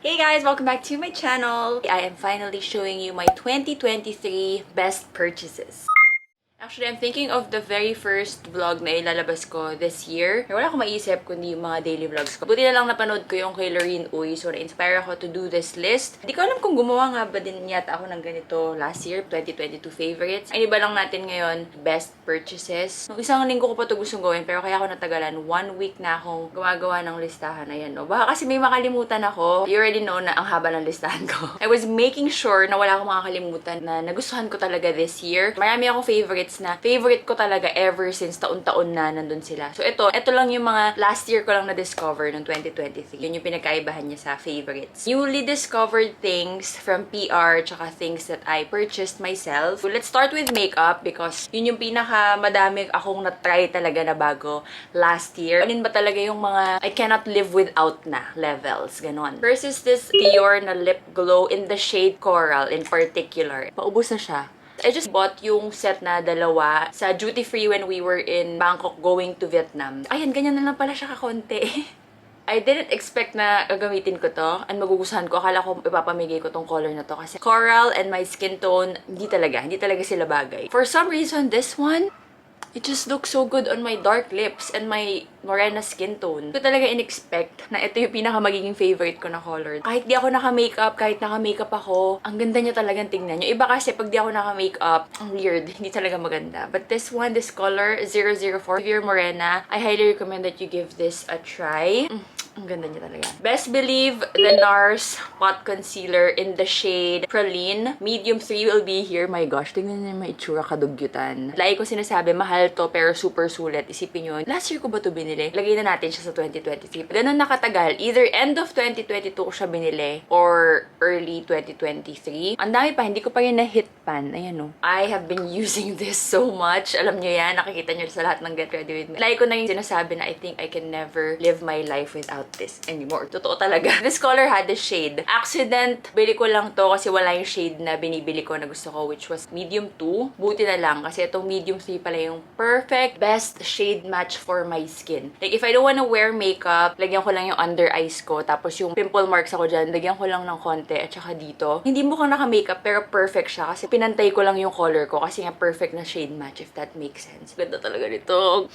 Hey guys! Welcome back to my channel! I am finally showing you my 2023 best purchases. Actually, I'm thinking of the very first vlog na ilalabas ko this year. Wala akong maisip kundi yung mga daily vlogs ko. Buti na lang napanood ko yung kay Lorene Uy, so na-inspire ako to do this list. Hindi ko alam kung gumawa nga ba din yata ako ng ganito last year, 2022 favorites. Ay, iba lang natin ngayon, best purchases. Nung isang linggo ko pa ito gustong gawin, pero kaya ako natagalan, 1 week na akong gumagawa ng listahan. Ayan, no? Baka kasi may makalimutan ako. You already know na ang haba ng listahan ko. I was making sure na wala akong makakalimutan na nagustuhan ko talaga this year. Marami akong favorites na favorite ko talaga ever since taon-taon na nandun sila. So ito lang yung mga last year ko lang na-discover ng 2023. Yun yung pinagkaibahan niya sa favorites. Newly discovered things from PR tsaka things that I purchased myself. So let's start with makeup because yun yung pinaka-madami akong na-try talaga na bago last year. Alin ba talaga yung mga I cannot live without na levels, ganon. First is this Dior na lip glow in the shade Coral in particular. Paubos na siya. I just bought yung set na dalawa sa duty free when we were in Bangkok going to Vietnam. Ayan, ganyan na lang pala siya kakonti. I didn't expect na gagamitin ko to and magugustuhan ko. Akala ko ipapamigay ko tong color na to kasi coral and my skin tone, hindi talaga sila bagay. For some reason, this one, it just looks so good on my dark lips and my morena skin tone. Ko talaga in-expect na ito yung pinaka-magiging favorite ko na color. Kahit di ako naka-makeup, kahit naka-makeup ako, ang ganda niya talagang tingnan. Yung iba kasi pag di ako naka-makeup, ang weird. Hindi talaga maganda. But this one, this color, 004, if you're morena, I highly recommend that you give this a try. Ang ganda niya talaga. Best Believe the NARS Pot Concealer in the shade Praline. Medium 3 will be here. My gosh, tingnan niyo may itsura kadugyutan. Lagi ko sinasabi, mahal to pero super sulit. Isipin nyo, last year ko ba to binili? Lagay na natin siya sa 2023. Ganun nakatagal. Either end of 2022 ko siya binili or early 2023. Ang dami pa, hindi ko pa yun na-hit pan. Ayan o. I have been using this so much. Alam nyo yan, nakikita nyo sa lahat ng Get Ready With Me. Lagi ko na yung sinasabi na I think I can never live my life without this anymore. Totoo talaga. This color had this shade. Accident, bili ko lang to kasi wala yung shade na binibili ko na gusto ko, which was medium 2. Buti na lang kasi itong medium 3 pala yung perfect, best shade match for my skin. Like, if I don't wanna wear makeup, lagyan ko lang yung under eyes ko, tapos yung pimple marks ako dyan, lagyan ko lang ng konti, at saka dito. Hindi mo kang naka-makeup, pero perfect siya kasi pinantay ko lang yung color ko kasi nga perfect na shade match, if that makes sense. Ganda talaga nito.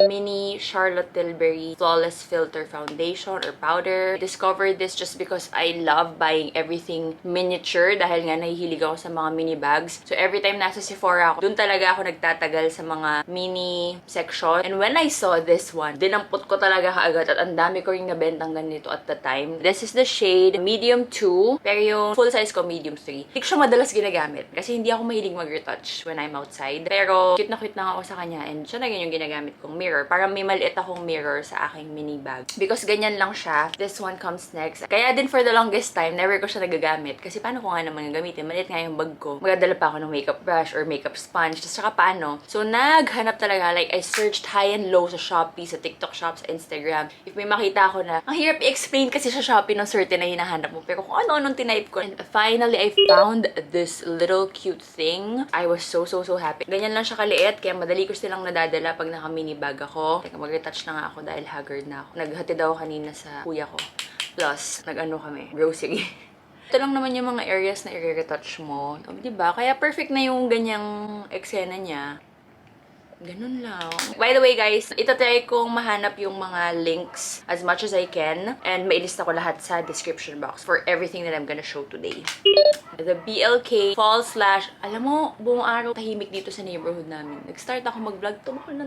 Mini Charlotte Tilbury Flawless Filter Foundation or Powder. Discovered this just because I love buying everything miniature dahil nga nahihilig ako sa mga mini bags. So every time nasa Sephora ako, dun talaga ako nagtatagal sa mga mini section. And when I saw this one, dinampot ko talaga kaagad at ang dami ko ring nabentang ganito at the time. This is the shade medium 2, pero yung full size ko medium 3. Hindi ko siya madalas ginagamit kasi hindi ako mahilig mag-retouch when I'm outside. Pero cute na ako sa kanya and siya na yung ginagamit ko mirror. Parang may maliit akong mirror sa aking mini bag. Because ganyan lang siya. This one comes next. Kaya din for the longest time, never ko siya nagagamit. Kasi paano ko nga naman gamitin? Maliit nga yung bag ko. Magdadala pa ako ng makeup brush or makeup sponge. Tapos saka paano? So, naghanap talaga. Like, I searched high and low sa Shopee, sa TikTok Shop, sa Instagram. If may makita ako na, ang hirap i-explain kasi sa Shopee ng certain na hinahanap mo. Pero kung ano-anong tinype ko. And finally, I found this little cute thing. I was so happy. Ganyan lang siya kaliit. Kaya madali ko silang nadadala pag naka-mini bag ako. Teka, mag-retouch na nga ako dahil haggard na ako. Naghatid ako kanina sa kuya ko. Plus, nag-ano kami, grocery. Ito lang naman yung mga areas na i-retouch mo. Diba? Kaya perfect na yung ganyang eksena niya. Ganun lang. By the way, guys, itatry kong mahanap yung mga links as much as I can. And mailista ko lahat sa description box for everything that I'm gonna show today. The BLK fall slash... Alam mo, buong araw tahimik dito sa neighborhood namin. Nag-start ako mag-vlog. Tumakol.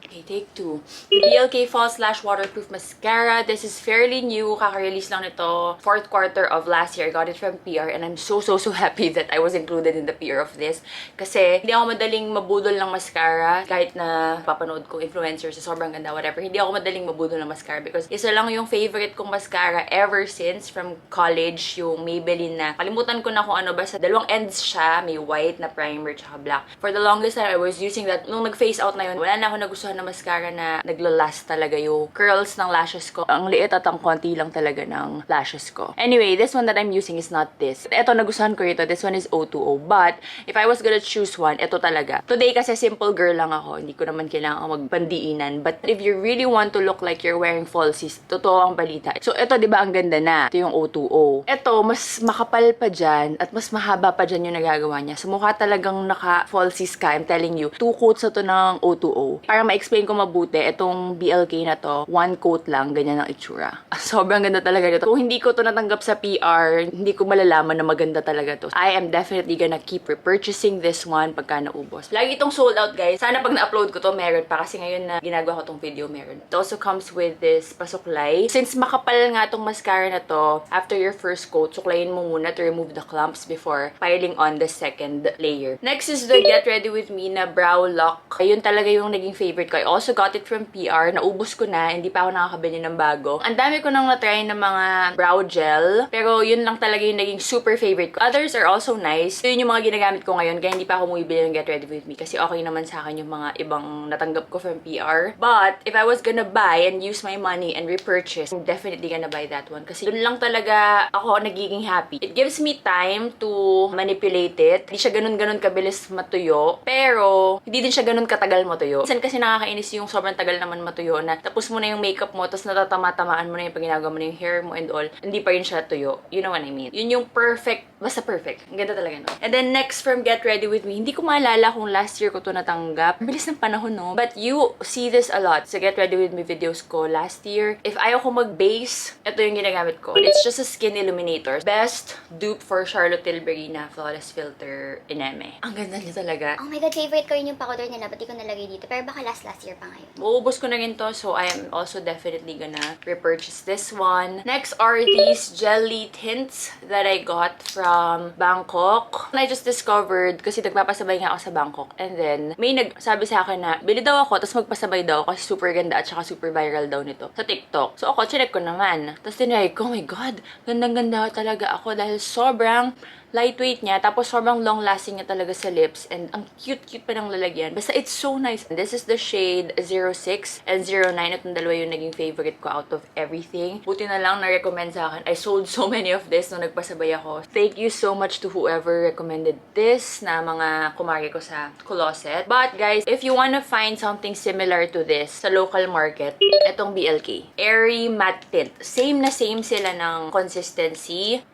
Okay, take 2. The BLK Fall Slash Waterproof Mascara. This is fairly new. Kaka-release lang nito. 4th quarter of last year. I got it from PR and I'm so happy that I was included in the PR of this. Kasi hindi ako madaling mabudol ng mascara. Kahit na papanood ko influencers sa sobrang ganda, whatever. Hindi ako madaling mabudol ng mascara because isa lang yung favorite kong mascara ever since from college. Yung Maybelline na. Kalimutan ko na kung ano. Basta dalawang ends siya. May white na primer tsaka black. For the longest time, I was using that. Nung nag-face out na yun, wala na ako nagustuhan na mascara na naglalast talaga yung curls ng lashes ko. Ang liit at ang konti lang talaga ng lashes ko. Anyway, this one that I'm using is not this. Ito, nagustuhan ko ito. This one is O2O. But, if I was gonna choose one, ito talaga. Today kasi simple girl lang ako. Hindi ko naman kailangan magpandiinan. But, if you really want to look like you're wearing falsies, totoo ang balita. So, ito, di ba ang ganda na? Ito yung O2O. Ito, mas makapal pa dyan at mas mahaba pa dyan yung nagagawa niya. So, mukha talagang naka-falsies ka. I'm telling you. 2 coats na to ng O2O. Para ma-explain ko mabuti, itong BLK na to, 1 coat lang, ganyan ang itsura. Sobrang ganda talaga ito. Kung hindi ko to natanggap sa PR, hindi ko malalaman na maganda talaga to. I am definitely gonna keep repurchasing this one pagka naubos. Lagi itong sold out, guys. Sana pag na-upload ko to, meron pa. Kasi ngayon na ginagawa ko tong video, meron. It also comes with this pasuklay. Since makapal nga tong mascara na to, after your first coat, suklayin mo muna to remove the clumps before piling on the second layer. Next is the Get Ready With Me na brow lock. Ayun talaga yung naging favorite ko. I also got it from PR. Naubos ko na. Hindi pa ako nakakabili ng bago. Ang dami ko nang na-try ng mga brow gel. Pero yun lang talaga yung naging super favorite ko. Others are also nice. Yun yung mga ginagamit ko ngayon. Kaya hindi pa ako bumibili ng Get Ready With Me. Kasi okay naman sa akin yung mga ibang natanggap ko from PR. But, if I was gonna buy and use my money and repurchase, I'm definitely gonna buy that one. Kasi dun lang talaga ako nagiging happy. It gives me time to manipulate it. Hindi siya ganun-ganun kabilis matuyo. Pero, hindi din siya ganun katagal matuyo. Minsan kasi nakakainis yung sobrang tagal naman matuyo na tapos mo na yung makeup mo, tapos natatama-tamaan mo na yung pag ginagawa mo na yung hair mo and all. Hindi pa rin siya tuyo. You know what I mean? Yun yung perfect. Basta perfect. Ang ganda talaga, no? And then next from Get Ready With Me, hindi ko maalala kung last year ko to natanggap. Bilis ng panahon, no? But you see this a lot sa Get Ready With Me videos ko last year. If ayaw ko mag-base, ito yung ginagamit ko. It's just a skin illuminator. Best dupe for Charlotte Tilbury na Flawless Filter Ineme. Ang ganda niya talaga. Oh my God, favorite ko yun yung powder nila. Ba't di ko nalagay dito? Pero baka last year pa ngayon. Uubos ko na rin to, so I am also definitely gonna repurchase this one. Next are these jelly tints that I got from Bangkok. I just discovered, kasi nagpapasabay nga ako sa Bangkok, and then may nagsabi sa akin na bili daw ako, tapos magpasabay daw kasi super ganda at saka super viral daw nito sa TikTok. So ako, chinek ko naman. Tapos tinry ko, oh my God, gandang-ganda talaga ako dahil sobrang lightweight niya, tapos sobrang long-lasting niya talaga sa lips, and ang cute-cute pa ng lalagyan. Basta it's so nice. This is the shade 06 and 09. Itong dalawa yung naging favorite ko out of everything. Buti na lang na-recommend sa akin. I sold so many of this nung nagpasabay ako. Thank you so much to whoever recommended this na mga kumari ko sa closet. But guys, if you wanna find something similar to this sa local market, itong BLK. Airy Matte Tint. Same na same sila ng consistency.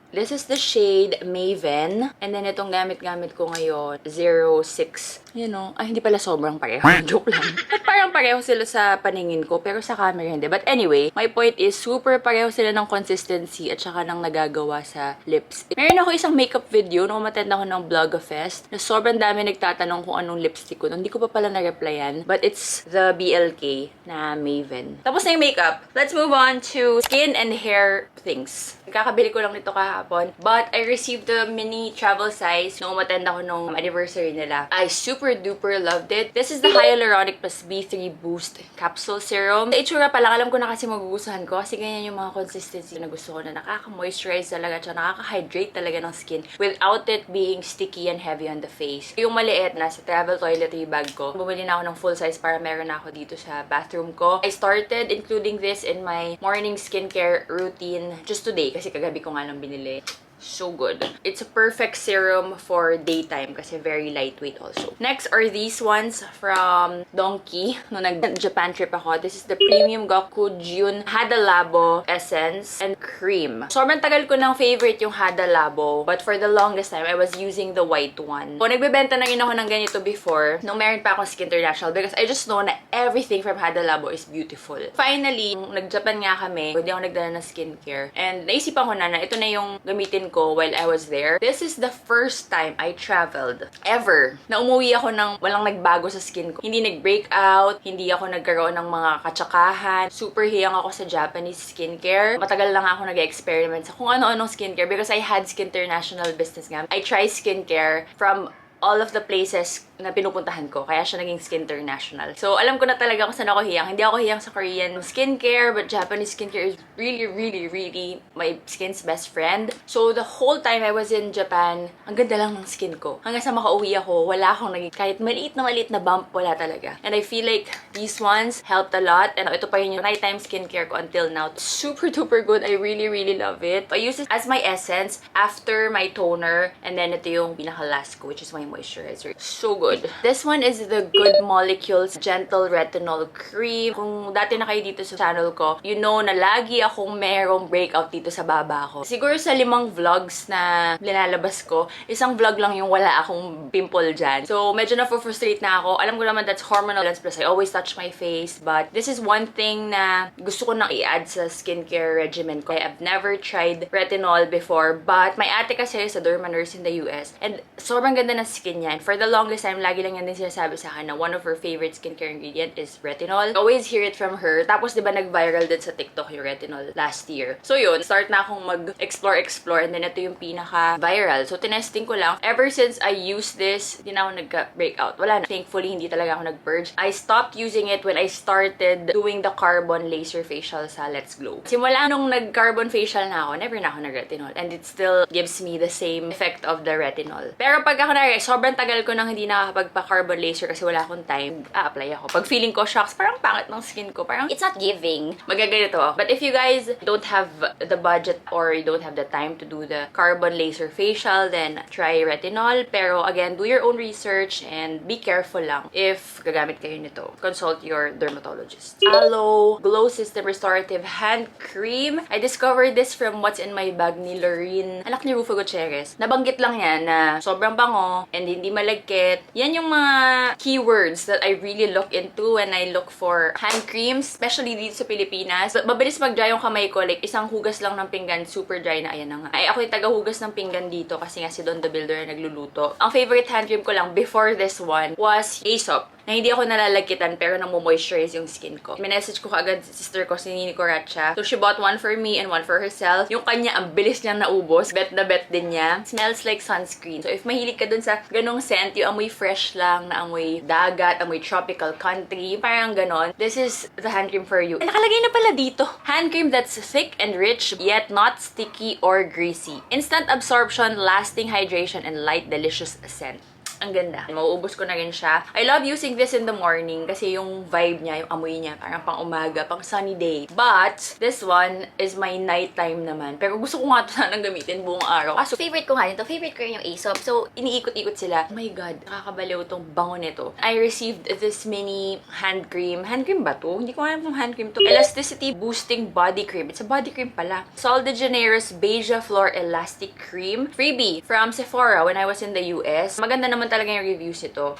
This is the shade Maven. And then, itong gamit-gamit ko ngayon, 06. You know, hindi pala sobrang pareho. Joke lang. At parang pareho sila sa paningin ko, pero sa camera hindi. But anyway, my point is, super pareho sila ng consistency at saka ng nagagawa sa lips. Meron ako isang makeup video nung umattend ako ng Vlogafest na sobrang dami nagtatanong kung anong lipstick ko. Hindi ko pa pala na-replyan. But it's the BLK na Maven. Tapos na yung makeup. Let's move on to skin and hair things. Kakabili ko lang nito kahapon. But I received the mini travel size nung umattend ako nung anniversary nila. I super duper loved it. This is the Hyaluronic Plus B3 Boost Capsule Serum. Sa itsura pa lang, alam ko na kasi magugustuhan ko kasi ganyan yung mga consistency na gusto ko, na nakaka-moisturize talaga at nakaka-hydrate talaga ng skin without it being sticky and heavy on the face. Yung maliit na sa travel toiletry bag ko, bumili na ako ng full size para meron na ako dito sa bathroom ko. I started including this in my morning skincare routine just today kasi kagabi ko nga lang binili. So good. It's a perfect serum for daytime kasi very lightweight also. Next are these ones from Donkey. Nung nag-Japan trip ako, this is the Premium Gokujyun Hada Labo Essence and Cream. Sobrang tagal ko ng favorite yung Hada Labo, but for the longest time, I was using the white one. So, nagbebenta na rin ako ng ganito before nung meron pa akong Skin International because I just know na everything from Hada Labo is beautiful. Finally, nung nag-Japan nga kami, hindi ako nagdala ng skincare. And naisipan ko na ito na yung gamitin ko while I was there. This is the first time I traveled ever na umuwi ako ng walang nagbago sa skin ko. Hindi nag-breakout, hindi ako nagkaroon ng mga katsakahan. Super hiyang ako sa Japanese skincare. Matagal lang ako nag-experiment sa kung ano-anong skincare because I had Skin International business nga. I tried skincare from all of the places na pinupuntahan ko. Kaya siya naging Skin International. So, alam ko na talaga kung saan ako hiyang. Hindi ako hiyang sa Korean skincare, but Japanese skincare is really, really, really my skin's best friend. So, the whole time I was in Japan, ang ganda lang ng skin ko. Hanggang sa makauwi ako, wala akong naging kahit maliit na bump, wala talaga. And I feel like these ones helped a lot. And ito pa yun yung nighttime skincare ko until now. Super duper good. I really, really love it. I use it as my essence after my toner. And then ito yung pinaka-last ko, which is my moisturizer. So good. This one is the Good Molecules Gentle Retinol Cream. Kung dati na kayo dito sa channel ko, you know na lagi akong merong breakout dito sa baba ko. Siguro sa 5 vlogs na nilalabas ko, isang vlog lang yung wala akong pimple dyan. So, medyo na-frustrate na ako. Alam ko naman that's hormonal plus I always touch my face. But this is one thing na gusto ko nang i-add sa skincare regimen ko. I've never tried retinol before, but my ate kasi is a derma nurse in the US. And sobrang ganda ng skin niya. And for the longest time, lagi lang yan din sinasabi sa akin na one of her favorite skincare ingredient is retinol. I always hear it from her. Tapos, di ba, nag-viral din sa TikTok yung retinol last year. So, yun. Start na akong mag-explore, and then ito yung pinaka-viral. So, tinesting ko lang. Ever since I used this, hindi na ako nagka-breakout. Wala na. Thankfully, hindi talaga ako nag-purge. I stopped using it when I started doing the carbon laser facial sa Let's Glow. Simula nung nag-carbon facial na ako, never na ako nag-retinol. And it still gives me the same effect of the retinol. Pero pag ako sobrang tagal ko nang hindi nakakapagpa-carbon laser kasi wala akong time, a-apply ako. Pag feeling ko shocks, parang pangit ng skin ko. Parang It's not giving. magaganito ako. But if you guys don't have the budget or you don't have the time to do the carbon laser facial, then try retinol. Pero again, do your own research and be careful lang if gagamit kayo nito. Consult your dermatologist. Aloe Glow System Restorative Hand Cream. I discovered this from What's in My Bag ni Lorene, anak ni Rufo Gutierrez. Nabanggit lang yan na sobrang bango and hindi malagkit. Yan yung mga keywords that I really look into when I look for hand creams, especially dito sa Pilipinas. Mabilis mag-dry yung kamay ko. Like, isang hugas lang ng pinggan, super dry na. Ayan na nga. Ay, ako yung taga-hugas ng pinggan dito kasi nga si Don the Builder na nagluluto. Ang favorite hand cream ko lang before this one was Aesop, na hindi ako nalalagkitan pero namomoisturize yung skin ko. Minessage ko kaagad si sister ko, si Nini Coracha. So, she bought one for me and one for herself. Yung kanya, ang bilis niyang naubos. Bet na bet din niya. Smells like sunscreen. So, if mahilig ka dun sa ganong scent, yung amoy fresh lang, na amoy dagat, amoy tropical country, parang ganon, this is the hand cream for you. And nakalagay na pala dito. Hand cream that's thick and rich, yet not sticky or greasy. Instant absorption, lasting hydration, and light, delicious scent. Ang ganda. Mauubos ko na rin siya. I love using this in the morning kasi yung vibe niya, yung amoy niya, parang pang umaga, pang sunny day. But, this one is my nighttime naman. Pero gusto ko nga ito sanang gamitin buong araw. So, favorite ko nga nito. Favorite ko rin yung Aesop. So, Iniikot-ikot sila. Oh my God, nakakabaliw tong bango nito. I received this mini hand cream. Hand cream ba to? Hindi ko alam kung hand cream to. Elasticity Boosting Body Cream. It's a body cream pala. Sol de Janeiro's Beija Flor Elastic Cream. Freebie from Sephora when I was in the US. Maganda naman talaga yung reviews nito.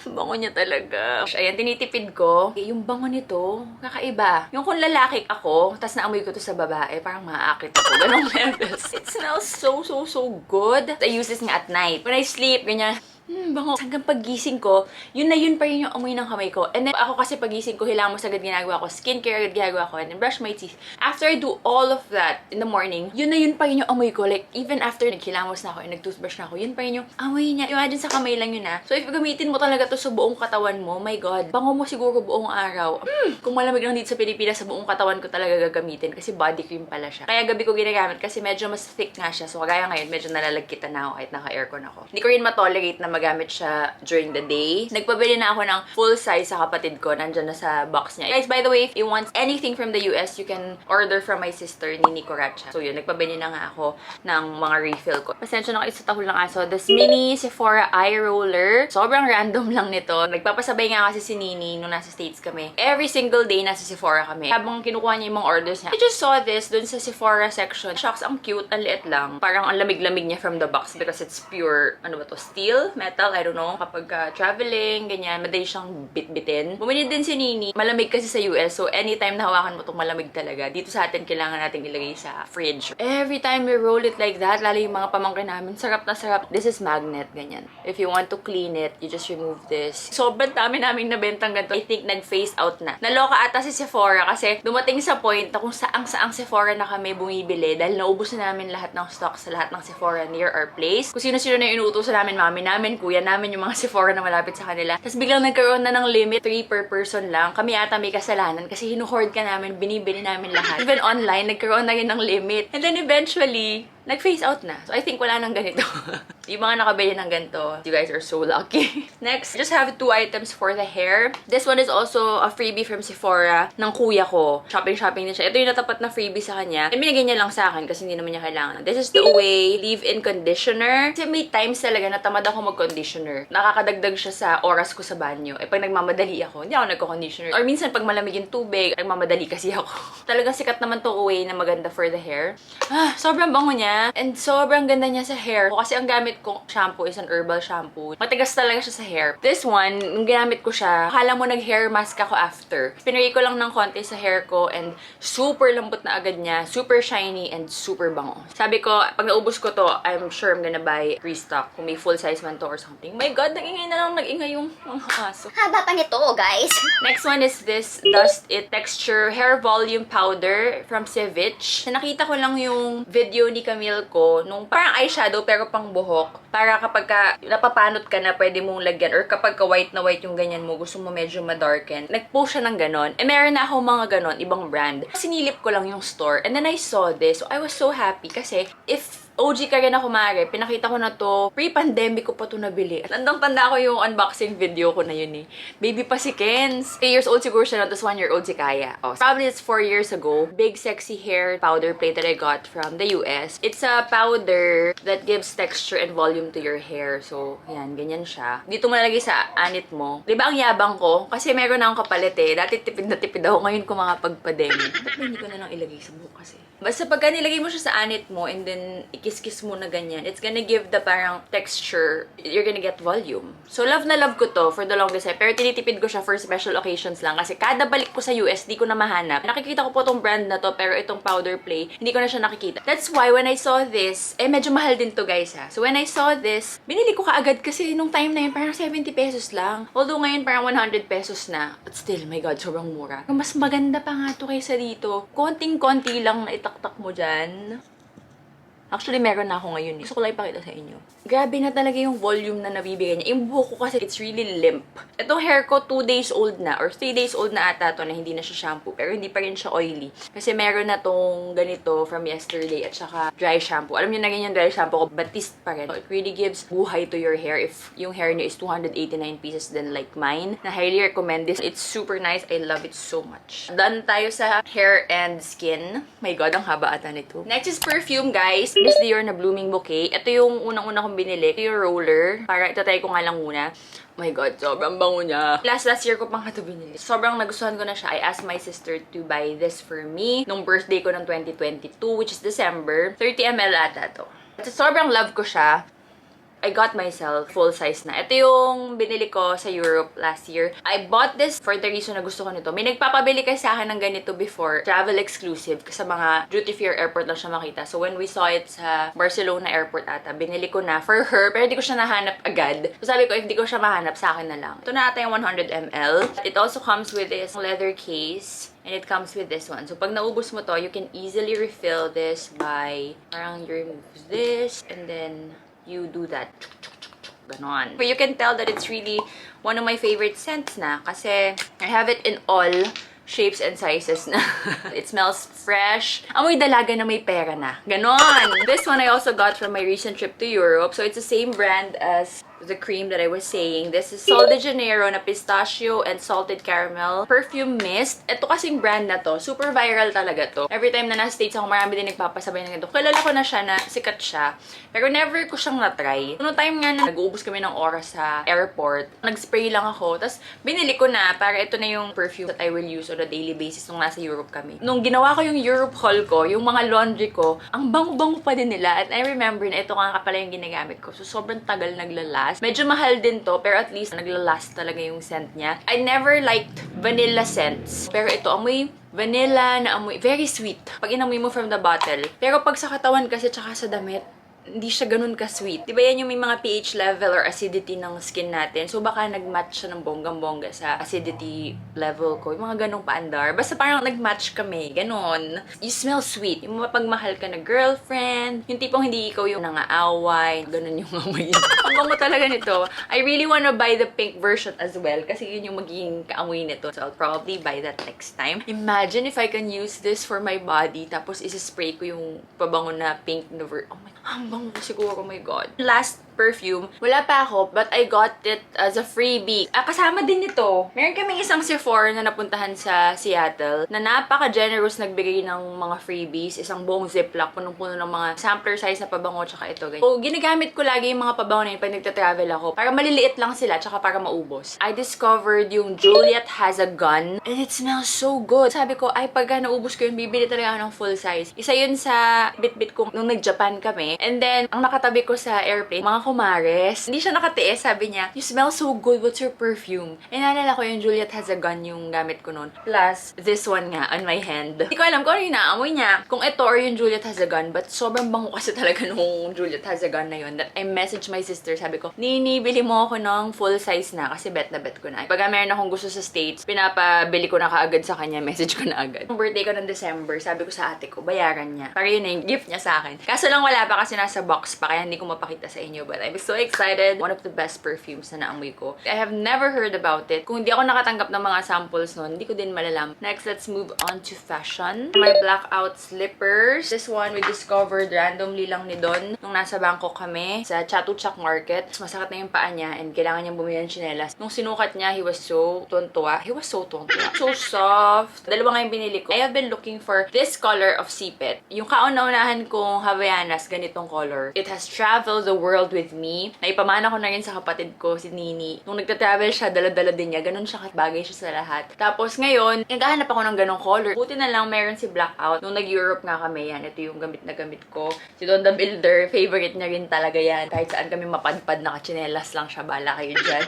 Bango niya talaga. Ayan, tinitipid ko. Yung bango nito, kakaiba. Yung kung lalaki ako, tas naamoy ko to sa babae, parang maaakit ako. Ganong levels. It smells so good. I use this nga at night. When I sleep, ganyan, bango. Hanggang paggising ko, yun pa rin yung amoy ng kamay ko. And then, ako kasi pagising ko, hilamos agad ginagawa ko. Skincare agad ginagawa ko. And then, brush my teeth. After I do all of that in the morning, yun pa rin yung amoy ko. Like, even after naghilamos na ako and nag-toothbrush na ako, yun pa rin yung amoy niya. Imagine sa kamay lang yun na. So, if gamitin mo talaga to sa buong katawan mo, my God, bango mo siguro buong araw. Kung malamig lang dito sa Pilipinas, sa buong katawan ko talaga gagamitin kasi body cream pala siya. Kaya gabi ko ginagamit kasi medyo mas thick nga siya. So, kagaya ngayon, medyo nalalagkitan na ako kahit naka-aircon ako. Hindi ko rin matolerate na magamit siya during the day. Nagpabili na ako ng full size sa kapatid ko. Nandyan na sa box niya. Guys, by the way, if you want anything from the US, you can order from my sister, Nini Coracha. So yun, nagpabili na nga ako ng mga refill ko. Pasensya na kayo sa tahol ng aso. This mini Sephora eye roller. Sobrang random lang nito. Nagpapasabay nga kasi si Nini nung nasa States kami. Every single day nasa Sephora kami. Habang kinukuha niya yung mga orders niya. I just saw this dun sa Sephora section. Shucks, ang cute. Ang liit lang. Parang ang lamig-lamig niya from the box because it's pure, ano ba to, steel? Metal? I don't know. Kapag traveling, ganyan, madali siyang bit-bitin. Bumili din si Nini. Malamig kasi sa US, so anytime na hawakan mo itong malamig talaga, dito sa atin, kailangan natin ilagay sa fridge. Every time we roll it like that, lalo yung mga pamangkin namin, sarap na sarap. This is magnet, ganyan. If you want to clean it, you just remove this. Sobrang dami namin nabentang ganito. I think nag-phase out na. Naloka ata si Sephora kasi dumating sa point na kung saang Sephora na kami bumibili dahil naubos na namin lahat ng stock sa lahat ng Sephora near our place. Kung sino-sino na yung inuutosan namin, mami namin, namin, kuya namin, yung mga Sephora na malapit sa kanila. Tapos biglang nagkaroon na ng limit, 3 per person lang. Kami ata may kasalanan kasi hinuhoard ka namin, binibili namin lahat. Even online, nagkaroon na rin ng limit. And then eventually, nag-phase out na. So I think wala nang ganito. Yung mga nakabili ng ganito, you guys are so lucky. Next, I just have 2 items for the hair. This one is also a freebie from Sephora ng kuya ko. Shopping din siya. Ito yung natapat na freebie sa kanya. Binigay niya lang sa akin kasi hindi naman niya kailangan. This is the Away Leave-In Conditioner. Kasi may times talaga na tamad ako mag-conditioner. Nakakadagdag siya sa oras ko sa banyo. Eh pag nagmamadali ako, hindi ako nagko-conditioner. Or minsan pag malamig yung tubig, nagmamadali kasi ako. Talagang sikat naman to Away na maganda for the hair. Sobrang bango niya. And sobrang ganda niya sa hair. Kasi ang gamit kong shampoo is an herbal shampoo. Matigas talaga siya sa hair. This one, nung ginamit ko siya, akala mo nag-hair mask ako after. Pinray ko lang ng konti sa hair ko and super lambot na agad niya. Super shiny and super bango. Sabi ko, pag naubos ko to, I'm sure I'm gonna buy restock. Kung may full size man to or something. My God, nag-ingay na lang nag-ingay yung mga aso. Haba pa nito, guys. Next one is this Dust It Texture Hair Volume Powder from Ceviche. Nakita ko lang yung video ni Camille ko nung parang eyeshadow pero pang buhok. Para kapag ka napapanot ka na, pwede mong lagyan. Or kapag ka white na white yung ganyan mo, gusto mo medyo madarken. Nag-post siya ng ganon. Eh, meron na ako mga ganon, ibang brand. Sinilip ko lang yung store. And then I saw this. So I was so happy kasi if OG ka rin ako, Mare. Pinakita ko na to. Pre-pandemic ko pa to nabili. Tandang-tanda ko yung unboxing video ko na yun eh. Baby pa si Kenz. 3 years old siguro siya na, tapos 1 year old si Kaya. Oh, probably it's 4 years ago. Big sexy hair powder plate that I got from the US. It's a powder that gives texture and volume to your hair. So, yan, ganyan siya. Dito mo nalagay sa anit mo. Diba ang yabang ko? Kasi meron na akong kapalit eh. Dati tipid na tipid ako. Ngayon ko mga pagpademic. Ba't hindi ko na lang ilagay sa buhok kasi? Basta pagka nilagay mo siya sa anit mo and then ikis-kis mo na ganyan, it's gonna give the parang texture, you're gonna get volume. So love na love ko to for the longest time. Pero tinitipid ko siya for special occasions lang kasi kada balik ko sa US, di ko na mahanap. Nakikita ko po tong brand na to pero itong powder play, hindi ko na siya nakikita. That's why when I saw this, medyo mahal din to guys ha. So when I saw this, binili ko kaagad kasi nung time na yun parang 70 pesos lang. Although ngayon parang 100 pesos na. But still, my God, sobrang mura. Mas maganda pa nga to kaysa dito. Konting-konti lang na itaktak mo dyan. Actually, meron na ako ngayon eh. Gusto ko lang ipakita sa inyo. Grabe na talaga yung volume na nabibigay niya. Yung buhok ko kasi, it's really limp. Itong hair ko, 2 days old na. Or 3 days old na ata to na hindi na siya shampoo. Pero hindi pa rin siya oily. Kasi meron na tong ganito from yesterday at saka dry shampoo. Alam niyo na rin yung dry shampoo ko, Batiste pa rin. So, it really gives buhay to your hair. If yung hair niyo is 289 pieces then like mine, na highly recommend this. It's super nice. I love it so much. Done tayo sa hair and skin. My God, ang haba ata nito. Next is perfume, guys. Miss Dior na Blooming Bouquet. Ito yung unang-una kong binili. Ito yung roller. Para itatry ko nga lang muna. Oh my God, sobrang bango niya. Last year ko pang ito binili. Sobrang nagustuhan ko na siya. I asked my sister to buy this for me nung birthday ko ng 2022, which is December. 30 ml ata to. So, sobrang love ko siya. I got myself full size na. Ito yung binili ko sa Europe last year. I bought this for the reason na gusto ko nito. May nagpapabili kasi sa akin ng ganito before. Travel exclusive. Kasi sa mga duty-free airport lang siya makita. So when we saw it sa Barcelona airport ata, binili ko na for her. Pero hindi ko siya nahanap agad. So sabi ko, if hindi ko siya mahanap, sa akin na lang. Ito na ata yung 100 ml. It also comes with this leather case. And it comes with this one. So pag naubos mo to, you can easily refill this by, parang you remove this and then you do that. Ganon. But you can tell that it's really one of my favorite scents na. Kasi I have it in all shapes and sizes na. It smells fresh. Amoy dalaga na may pera na. Ganon! This one I also got from my recent trip to Europe. So it's the same brand as the cream that I was saying. This is Sol de Janeiro na pistachio and salted caramel perfume mist. Ito kasing brand na to, super viral talaga to. Every time na nasa States ako, marami din nagpapasabay ng ito. Kilala ko na siya na sikat siya. Pero never ko siyang na-try. Noong time nga na nag-uubos kami ng oras sa airport, nag-spray lang ako. Tapos binili ko na para ito na yung perfume that I will use on a daily basis nung nasa Europe kami. Nung ginawa ko yung Europe haul ko, yung mga laundry ko, ang bango-bango pa din nila. At I remember na ito nga pala yung ginagamit ko. So sobrang tagal naglalast. Medyo mahal din to, pero at least naglalast talaga yung scent niya. I never liked vanilla scents. Pero ito, amoy vanilla na amoy. Very sweet. Pag inamoy mo from the bottle. Pero pag sa katawan kasi tsaka sa damit, hindi siya ganun ka-sweet. Diba yan yung may mga pH level or acidity ng skin natin? So baka nag-match siya ng bonggang-bongga sa acidity level ko. Yung mga ganung paandar. Basta parang nag-match kami. Ganon. You smell sweet. Yung mapagmahal ka na girlfriend. Yung tipong hindi ikaw yung nangaaway. Ganon yung amoy. Ang bango talaga nito. I really wanna buy the pink version as well. Kasi yun yung magiging kaamoy nito. So I'll probably buy that next time. Imagine if I can use this for my body. Tapos isa-spray ko yung pabango na pink na oh my, ang bango ko siguro, oh my god. Last perfume, wala pa ako, but I got it as a freebie. Kasama din ito. Meron kaming isang Sephora na napuntahan sa Seattle na napaka-generous nagbigay ng mga freebies. Isang buong ziplock, punong-puno ng mga sampler size na pabango, tsaka ito, guys. So, ginagamit ko lagi yung mga pabango na yun pag nagta-travel ako. Para maliliit lang sila, tsaka para maubos. I discovered yung Juliet Has a Gun, and it smells so good. Sabi ko, ay, pagka naubos ko yun, bibili talaga ako ng full size. Isa yun sa bit-bit ko nung nag-Japan kami. And then, ang nakatabi ko sa airplane, mga kumares. Hindi siya nakatiis, sabi niya, you smell so good, what's your perfume? And naalala ko yung Juliet Has a Gun yung gamit ko noon. Plus, this one nga, on my hand. Hindi ko alam kung ano yung naamoy niya. Kung ito or yung Juliet Has a Gun, but sobrang bango kasi talaga nung Juliet Has a Gun na yun that I messaged my sister, sabi ko, Nini, bili mo ako ng full size na kasi bet na bet ko na. Pag meron akong gusto sa States, pinapabili ko na kaagad sa kanya, message ko na agad. Yung birthday ko ng December, sabi ko sa ate ko, bayaran niya. Para yun na yung gift niya sa akin. Kaso lang wala pa kasi nasa box pa, kaya hindi ko mapakita sa inyo. But I'm so excited. One of the best perfumes na naamoy ko. I have never heard about it. Kung hindi ako nakatanggap ng mga samples nun, hindi ko din malalam. Next, let's move on to fashion. My blackout slippers. This one we discovered randomly lang ni Don nung nasa Bangkok kami sa Chatuchak Market. Masakit na yung paa niya and kailangan niyang bumili ng tsinelas. Nung sinukat niya, he was so tuntua. He was so tuntua. So soft. Dalawa nga yung binili ko. I have been looking for this color of sipit. Yung kauna-unahan kong Havaianas, ganitong color. It has traveled the world with me. Naipamana ko na rin sa kapatid ko, si Nini. Nung nagta-travel siya, dala-dala din niya. Ganun siya, bagay siya sa lahat. Tapos ngayon, naghahanap ako ng ganong color. Buti na lang meron si Blackout. Nung nag-Europe nga kami, yan. Ito yung gamit na gamit ko. Si Don the Builder, favorite niya rin talaga yan. Kahit saan kami mapadpad, nakachinelas lang siya. Bala kayo dyan.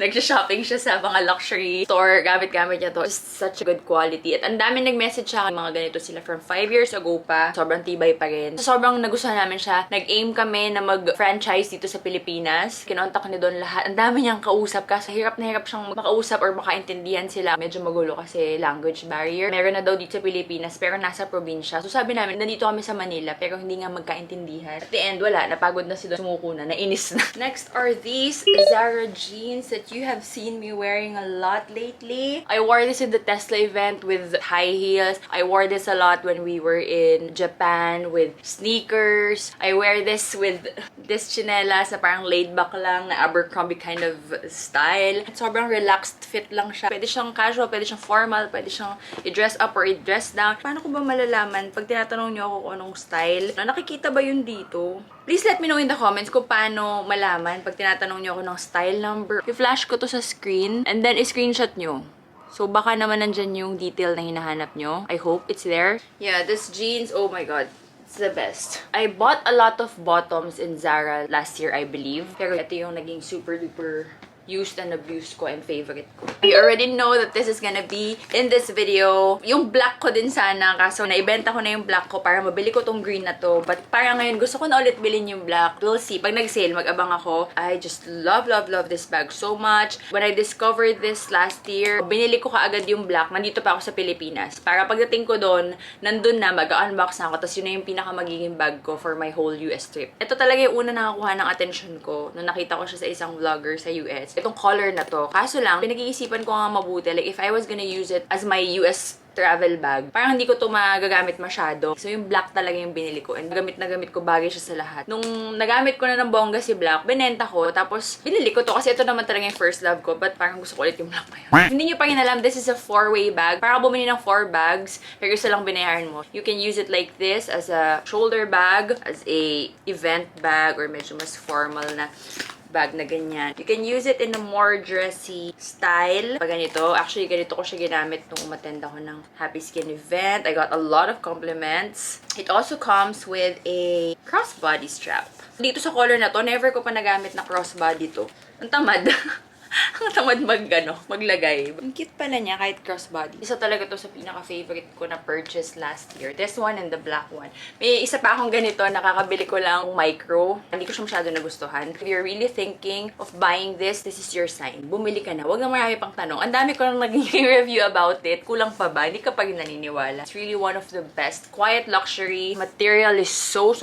Nagsha-shopping siya sa mga luxury store. Gamit-gamit niya to. Just such a good quality. At ang dami nag-message sa akin. Mga ganito sila from 5 years ago pa. Sobrang tibay pa rin. So, sobrang nagustuhan namin siya. Nag-aim kami na mag-franchise dito sa Pilipinas. Kinontak ni Don lahat. Ang dami niyang kausap kasi hirap na hirap siyang makausap or makaintindihan sila. Medyo magulo kasi language barrier. Meron na daw dito sa Pilipinas pero nasa probinsya. So sabi namin, nandito kami sa Manila pero hindi nga magkaintindihan. At the end, wala. Napagod na si Don. Sumuko na. Nainis na. Next are these Zara jeans that you have seen me wearing a lot lately. I wore this in the Tesla event with high heels. I wore this a lot when we were in Japan with sneakers. I wear this with this chinelas na parang laid back lang na Abercrombie kind of style. Sobrang relaxed fit lang siya. Pwede siyang casual, pwede siyang formal, pwede siyang i-dress up or i-dress down. Paano ko ba malalaman pag tinatanong niyo ako kung anong style? Nakikita ba yun dito? Please let me know in the comments kung paano malaman pag tinatanong niyo ako ng style number. I-flash ko to sa screen and then i-screenshot niyo. So, baka naman nandyan yung detail na hinahanap nyo. I hope it's there. Yeah, this jeans, oh my god. It's the best. I bought a lot of bottoms in Zara last year, I believe. Pero ito yung naging super duper used and abused ko and favorite ko. You already know that this is gonna be in this video. Yung black ko din sana, kaso naibenta ko na yung black ko para mabili ko tong green na to. But parang ngayon, gusto ko na ulit bilhin yung black. We'll see. Pag nag-sale, mag-abang ako. I just love this bag so much. When I discovered this last year, binili ko kaagad yung black. Nandito pa ako sa Pilipinas. Para pagdating ko doon, nandun na, mag-unbox na ako. Tapos yun na yung pinaka magiging bag ko for my whole US trip. Ito talaga yung una nakakuha ng attention ko nung nakita ko siya sa isang vlogger sa US. Itong color na to. Kaso lang, pinag-iisipan ko nga mabuti. Like, if I was gonna use it as my US travel bag, parang hindi ko to magagamit masyado. So, yung black talaga yung binili ko. And gamit na gamit ko, bagay siya sa lahat. Nung nagamit ko na ng bongga si black, binenta ko. Tapos, binili ko to kasi ito naman talaga yung first love ko. But parang gusto ko ulit yung black na yun. Hindi nyo pa rin alam, this is a 4-way bag. Para bumili ng 4 bags, pero isa lang binayaran mo. You can use it like this as a shoulder bag, as a event bag, or medyo mas formal na bag na ganyan. You can use it in a more dressy style. Pag ganito, actually ganito ko siya ginamit nung umattend ako ng Happy Skin event. I got a lot of compliments. It also comes with a crossbody strap. Dito sa color na to, never ko pa nagamit na crossbody to. Ang tamad. Ang tamad maglagay. Ang cute pala niya kahit crossbody. Isa talaga to sa pinaka-favorite ko na purchase last year. This one and the black one. May isa pa akong ganito, nakakabili ko lang micro. Hindi ko siya masyado nagustuhan. If you're really thinking of buying this is your sign. Bumili ka na. Huwag na marami pang tanong. Ang dami ko lang naging review about it. Kulang pa ba? Hindi ka pa rin naniniwala. It's really one of the best. Quiet luxury. Material is so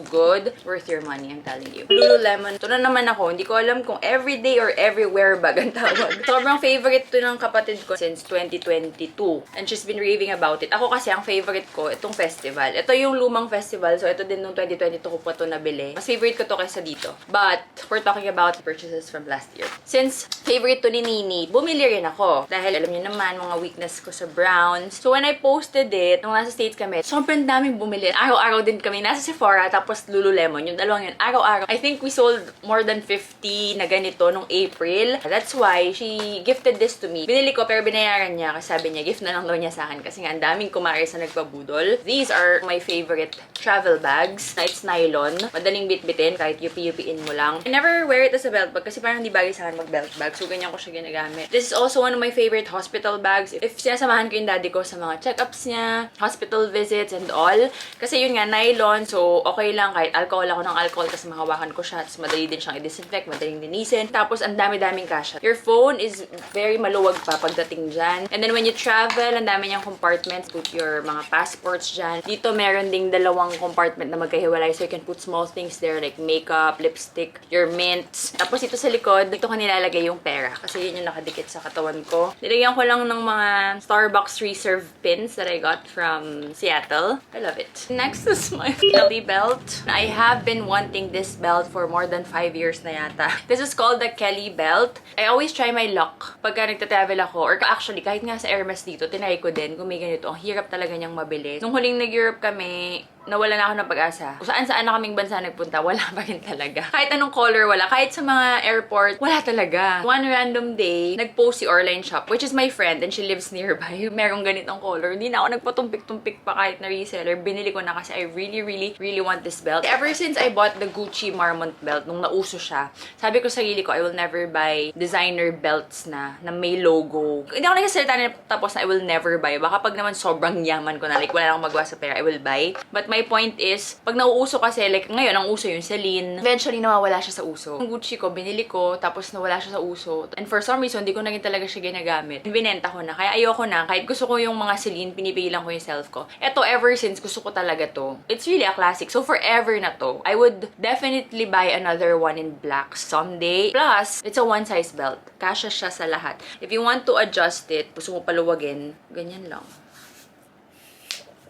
good. Worth your money, I'm telling you. Lululemon. Ito na naman ako. Hindi ko alam kung everyday or everywhere bag ang tawag. Sobrang favorite to ng kapatid ko since 2022. And she's been raving about it. Ako kasi, ang favorite ko, itong festival. Ito yung lumang festival. So, ito din nung 2022 ko pa ito nabili. Mas favorite ko to kaysa dito. But, we're talking about purchases from last year. Since favorite to ni Nini, bumili rin ako. Dahil alam niyo naman, mga weakness ko sa browns. So, when I posted it, nung nasa States kami, sobrang daming bumili. Araw-araw din kami. Nasa Sephora, tapos Lululemon. Yung dalawang yun. Araw-araw. I think we sold more than 50 na ganito nung April. That's why she gifted this to me. Binili ko pero binayaran niya kasi sabi niya gift na lang daw niya sa akin kasi nga ang daming kumaris na nagpabudol. These are my favorite travel bags. It's nylon. Madaling bitbitin kahit yupi-yupiin mo lang. I never wear it as a belt bag kasi parang hindi bagay sa akin mag-belt bag. So ganyan ko siya ginagamit. This is also one of my favorite hospital bags. If sinasamahan ko yung daddy ko sa mga check-ups niya, hospital visits and all. Kasi yun nga, nylon. So okay lang kahit alcohol ako ng alcohol kasi mahawakan ko siya. Tapos madali din siyang i-disinfect, madaling linisin. Tapos ang dami-daming kasha. Your phone is very maluwag pa pagdating dyan. And then when you travel, ang dami niyang compartments. Put your mga passports dyan. Dito meron ding dalawang compartment na magkahiwalay. So you can put small things there like makeup, lipstick, your mints. Tapos dito sa likod, dito ko nilalagay yung pera. Kasi yun yung nakadikit sa katawan ko. Nilagyan ko lang ng mga Starbucks Reserve pins that I got from Seattle. I love it. Next is my Kelly belt. I have been wanting this belt for more than 5 years na yata. This is called the Kelly belt. I always try my luck pagka nagta-travel ako. Or actually, kahit nga sa Hermes dito, tinry ko din kung may ganito. Ang hirap talaga niyang mabili. Nung huling nag-Europe kami, nawala na ako ng pag-asa. Kung saan-saan na kaming bansa nagpunta, wala pa rin talaga. Kahit anong color, wala. Kahit sa mga airport, wala talaga. One random day, nag-post si Orline Shop, which is my friend, and she lives nearby. Merong ganitong color. Hindi na ako nagpatumpik-tumpik pa kahit na reseller. Binili ko na kasi I really want this belt. Ever since I bought the Gucci Marmont belt, nung nauso siya, sabi ko sa sarili ko, I will never buy designer belts na may logo. Hindi ako nagsasalita na tapos na I will never buy. Baka pag naman sobrang yaman ko na, like wala akong magawa sa pera, I will buy. But my point is, pag nauuso kasi, like ngayon, ang uso yung Celine, eventually nawawala siya sa uso. Yung Gucci ko, binili ko, tapos nawala siya sa uso. And for some reason, hindi ko na rin talaga siya ginagamit. Binenta ko na. Kaya ayoko na. Kahit gusto ko yung mga Celine, pinipigilan ko yung self ko. Eto, ever since, gusto ko talaga to. It's really a classic. So forever na to. I would definitely buy another one in black someday. Plus, it's a one-size belt. Kasha siya sa lahat. If you want to adjust it, gusto mo paluwagin, ganyan lang.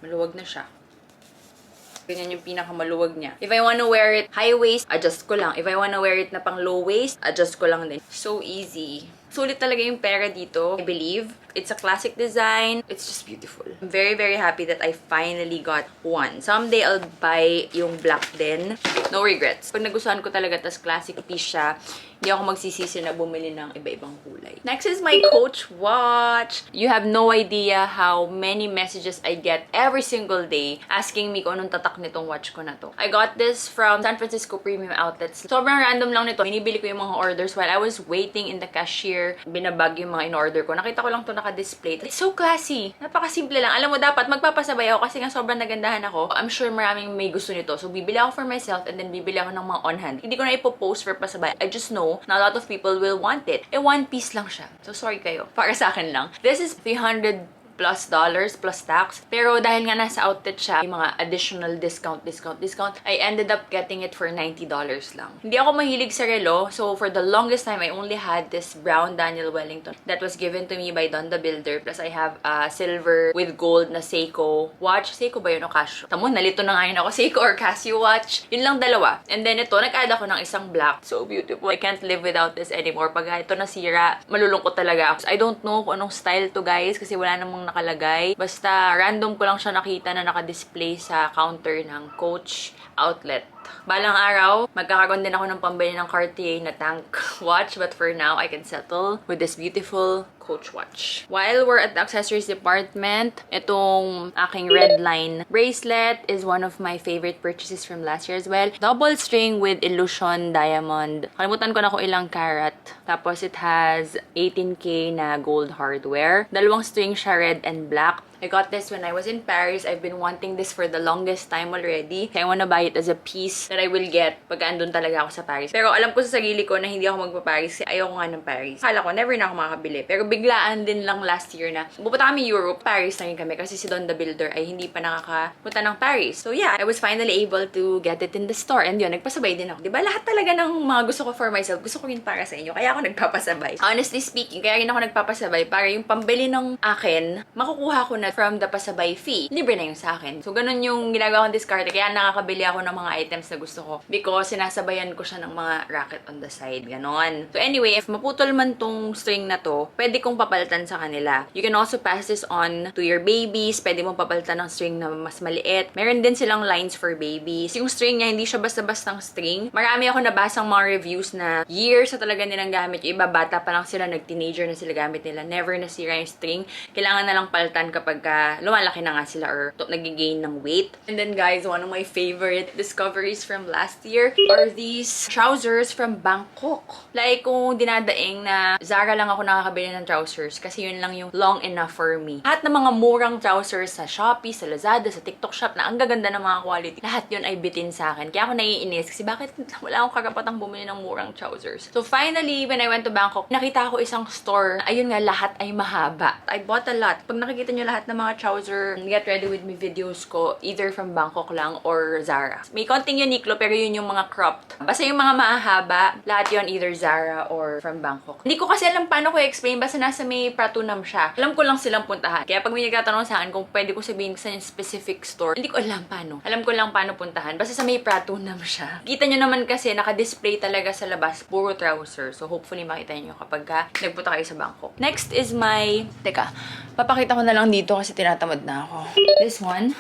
Maluwag na siya. Ganyan yung pinakamaluwag niya. If I wanna wear it high waist, adjust ko lang. If I wanna wear it na pang low waist, adjust ko lang din. So easy. Sulit talaga yung pera dito, I believe. It's a classic design. It's just beautiful. I'm very happy that I finally got one. Someday, I'll buy yung black din. No regrets. Pag nagustuhan ko talaga, tas classic piece siya, hindi ako magsisisi na bumili ng iba-ibang kulay. Next is my Coach watch. You have no idea how many messages I get every single day asking me kung anong tatak nitong watch ko na to. I got this from San Francisco Premium Outlets. Sobrang random lang nito. Binibili ko yung mga orders while I was waiting in the cashier. Binabag yung mga in-order ko. Nakita ko lang to naka-display. It's so classy. Napakasimple lang. Alam mo, dapat magpapasabay ako kasi nga sobrang nagandahan ako. I'm sure maraming may gusto nito. So, bibili ako for myself and then bibili ako ng mga on-hand. Hindi ko na ipopost for pasabay. I just know na a lot of people will want it. One piece lang siya. So, sorry kayo. Para sa akin lang. This is $300 plus tax. Pero dahil nga nasa outlet siya, yung mga additional discount, I ended up getting it for $90 lang. Hindi ako mahilig sa relo, so for the longest time, I only had this brown Daniel Wellington that was given to me by Don the Builder. Plus, I have a silver with gold na Seiko watch. Seiko ba yun o Casio? Tamo, nalito na nga yun ako. Seiko or Casio watch. Yun lang dalawa. And then ito, nag-add ako ng isang black. So beautiful. I can't live without this anymore. Pag ito nasira, malulungkot talaga ako. I don't know kung anong style to, guys, kasi wala namang nakalagay. Basta random ko lang siya nakita na naka-display sa counter ng Coach outlet. Balang araw, magkakaroon din ako ng pambili ng Cartier na tank watch. But for now, I can settle with this beautiful Coach watch. While we're at the accessories department, itong aking red line bracelet is one of my favorite purchases from last year as well. Double string with Illusion diamond. Kalimutan ko na kung ilang carat. Tapos it has 18K na gold hardware. Dalawang string siya, red and black. I got this when I was in Paris. I've been wanting this for the longest time already. Kaya I wanna buy it as a piece that I will get pag andun talaga ako sa Paris. Pero alam ko sa sarili ko na hindi ako magpa-Paris kasi ayoko nga ng Paris. Akala ko, never na ako makakabili. Pero biglaan din lang last year na pupunta kami Europe, Paris na rin kami kasi si Don the Builder ay hindi pa nakakapunta ng Paris. So yeah, I was finally able to get it in the store. And yun, nagpasabay din ako. Diba lahat talaga ng mga gusto ko for myself, gusto ko rin para sa inyo. Kaya ako nagpapasabay. Honestly speaking, kaya rin ako nagpapasabay para yung pambili ng akin, makukuha ko na from the pasabay fee. Libre na yung sa akin. So, ganun yung ginagawa kong diskarte. Kaya nakakabili ako ng mga items na gusto ko. Because sinasabayan ko siya ng mga racket on the side. Ganon. So, anyway, if maputol man tong string na to, pwede kong papalitan sa kanila. You can also pass this on to your babies. Pwede mong papalitan ng string na mas maliit. Meron din silang lines for babies. Yung string niya, hindi siya basta-bastang string. Marami ako nabasang mga reviews na years na talaga nilang gamit. Yung iba, bata pa lang sila, nag-teenager na sila gamit nila. Never nasira yung string. Kailangan na lang palitan kapag lumalaki na nga sila or nagigain ng weight. And then guys, one of my favorite discoveries from last year are these trousers from Bangkok. Like, kung dinadaing na Zara lang ako nakakabili ng trousers kasi yun lang yung long enough for me. Lahat ng mga murang trousers sa Shopee, sa Lazada, sa TikTok Shop na ang gaganda ng mga quality, lahat yun ay bitin sa akin. Kaya ako naiinis kasi bakit wala akong karapatang bumili ng murang trousers. So finally, when I went to Bangkok, nakita ko isang store. Ayun nga, lahat ay mahaba. I bought a lot. Pag nakikita nyo lahat ng mga trousers, get ready with me videos ko, either from Bangkok lang or Zara. May konting Uniqlo, pero yun yung mga cropped. Basta yung mga mahahaba, lahat yun either Zara or from Bangkok. Hindi ko kasi alam paano ko i-explain, basta nasa may Pratunam siya. Alam ko lang silang puntahan. Kaya pag may nagtatanong sa akin kung pwede ko sabihin sa yung specific store, hindi ko alam paano. Alam ko lang paano puntahan. Basta sa may Pratunam siya. Kita nyo naman kasi, naka-display talaga sa labas, puro trouser. So hopefully makita nyo kapag nagpunta kayo sa Bangkok. Next is my... Teka, papakita ko na lang dito kasi tinatamad na ako. This one,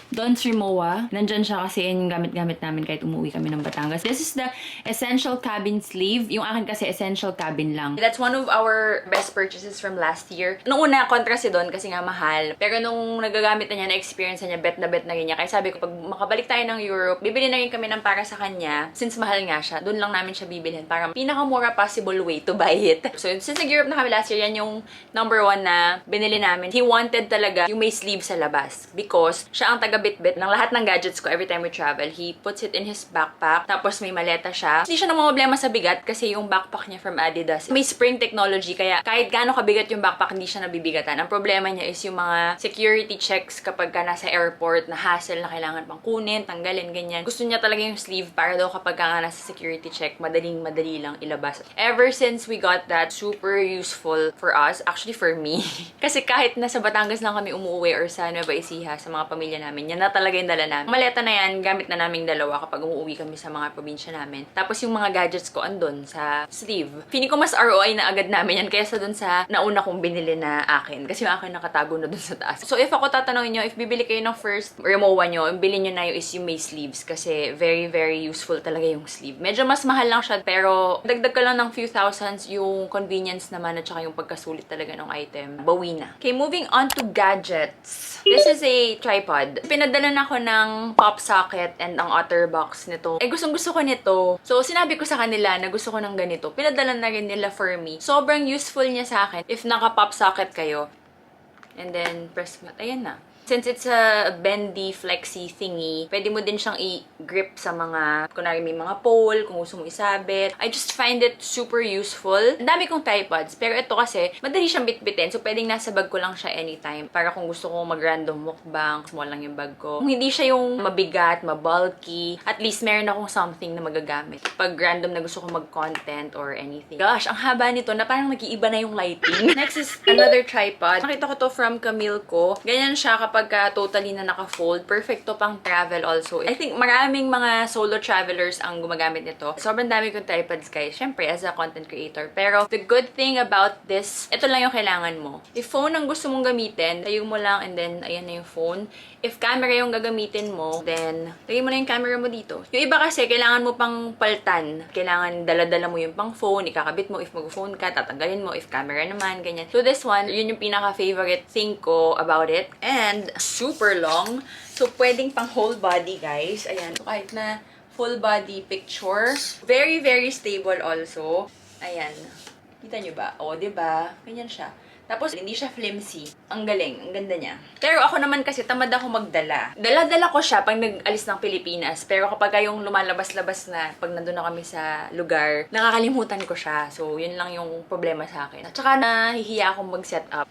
Don Rimowa. Nandyan siya kasi yung gamit-gamit namin kahit umuwi kami ng Batangas. This is the Essential Cabin Sleeve. Yung akin kasi Essential Cabin lang. That's one of our best purchases from last year. Nung una, kontra si Don kasi nga mahal. Pero nung nagagamit na niya, na-experience na niya, bet na rin niya. Kaya sabi ko, pag makabalik tayo ng Europe, bibili na rin kami ng para sa kanya. Since mahal nga siya, doon lang namin siya bibilhin. Para pinakamura possible way to buy it. So, since nag-Europe na kami last year, yan yung number 1 na binili namin. He wanted talaga yung may sleeve sa labas. Because siya ang taga-bit-bit ng lahat ng gadgets ko every time we travel. He puts it in his backpack. Tapos may maleta siya. Hindi siya problema sa bigat kasi yung backpack niya from Adidas. May spring technology kaya kahit gaano kabigat yung backpack, hindi siya nabibigatan. Ang problema niya is yung mga security checks kapag ka nasa airport na hassle na kailangan pang kunin, tanggalin, ganyan. Gusto niya talaga yung sleeve para daw kapag ka nasa security check, madali lang ilabas. Ever since we got that, super useful for us. Actually, for me. Kasi kahit nasa Batangas lang kami umuwi or sa Nueva Ecija, sa mga pamilya namin, yan na talaga yung dala namin. Maleta na yan, gamit na naming dalawa kapag umuwi kami sa mga probinsya namin. Tapos yung mga gadgets ko andun sa sleeve. Feeling ko mas ROI na agad namin yan kaysa dun sa nauna kong binili na akin. Kasi yung akin nakatago na dun sa taas. So if ako tatanungin nyo, if bibili kayo ng first Rimowa nyo, bilhin nyo na yung is yung may sleeves. Kasi very, very useful talaga yung sleeve. Medyo mas mahal lang siya, pero dagdag ka lang ng few thousands, yung convenience naman at saka yung pagkasulit talaga ng item. Bawi na. Okay, moving on to gadgets. This is a tripod. Pinadala na ako ng pop socket and ang OtterBox nito. Gustong-gusto ko nito. So, sinabi ko sa kanila na gusto ko ng ganito. Pinadala na rin nila for me. Sobrang useful niya sa akin if naka-pop socket kayo. And then, press mo. Ayan na. Since it's a bendy, flexy thingy, pwede mo din siyang i-grip sa mga, kunwari may mga pole, kung gusto mo isabit. I just find it super useful. Ang dami kong tripods, pero ito kasi, madali siyang bitbitin. So, pwedeng nasa bag ko lang siya anytime. Para kung gusto ko mag-random mukbang, small lang yung bag ko. Kung hindi siya yung mabigat, mabulky, at least meron akong something na magagamit. Pag random na gusto ko mag-content or anything. Gosh, ang haba nito na parang nag-iiba na yung lighting. Next is another tripod. Nakita ko to from Camille ko. Ganyan siya kapag kapag totally na naka-fold, perfect to pang travel also. I think maraming mga solo travelers ang gumagamit nito. Sobrang dami kong tripods guys, syempre as a content creator. Pero the good thing about this, ito lang yung kailangan mo. If phone ang gusto mong gamitin, tayo mo lang and then ayan na yung phone. If camera yung gagamitin mo, then lagay mo na yung camera mo dito. Yung iba kasi, kailangan mo pang paltan. Kailangan dala-dala mo yung pang phone, ikakabit mo if mag-phone ka, tatanggalin mo if camera naman, ganyan. So this one, yun yung pinaka-favorite thing ko about it. And super long. So pwedeng pang whole body guys. Ayan. So kahit na full body picture. Very, very stable also. Ayan. Kita nyo ba? O, diba? Ganyan siya. Tapos, hindi siya flimsy. Ang galing. Ang ganda niya. Pero ako naman kasi, tamad ako magdala. Dala-dala ko siya pag nag-alis ng Pilipinas. Pero kapag yung lumalabas-labas na, pag nandun na kami sa lugar, nakakalimutan ko siya. So, yun lang yung problema sa akin. At saka, nahihiya akong mag-set up.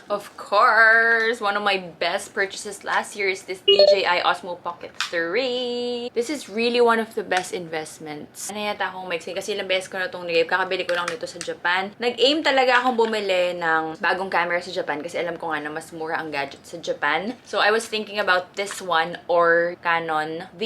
Of course, one of my best purchases last year is this DJI Osmo Pocket 3. This is really one of the best investments. Ano yata akong maiksi kasi ilang beses ko na itong nilagay. Kakabili ko lang nito sa Japan. Nag-aim talaga akong bumili ng bagong camera sa Japan kasi alam ko nga na mas mura ang gadget sa Japan. So I was thinking about this one or Canon V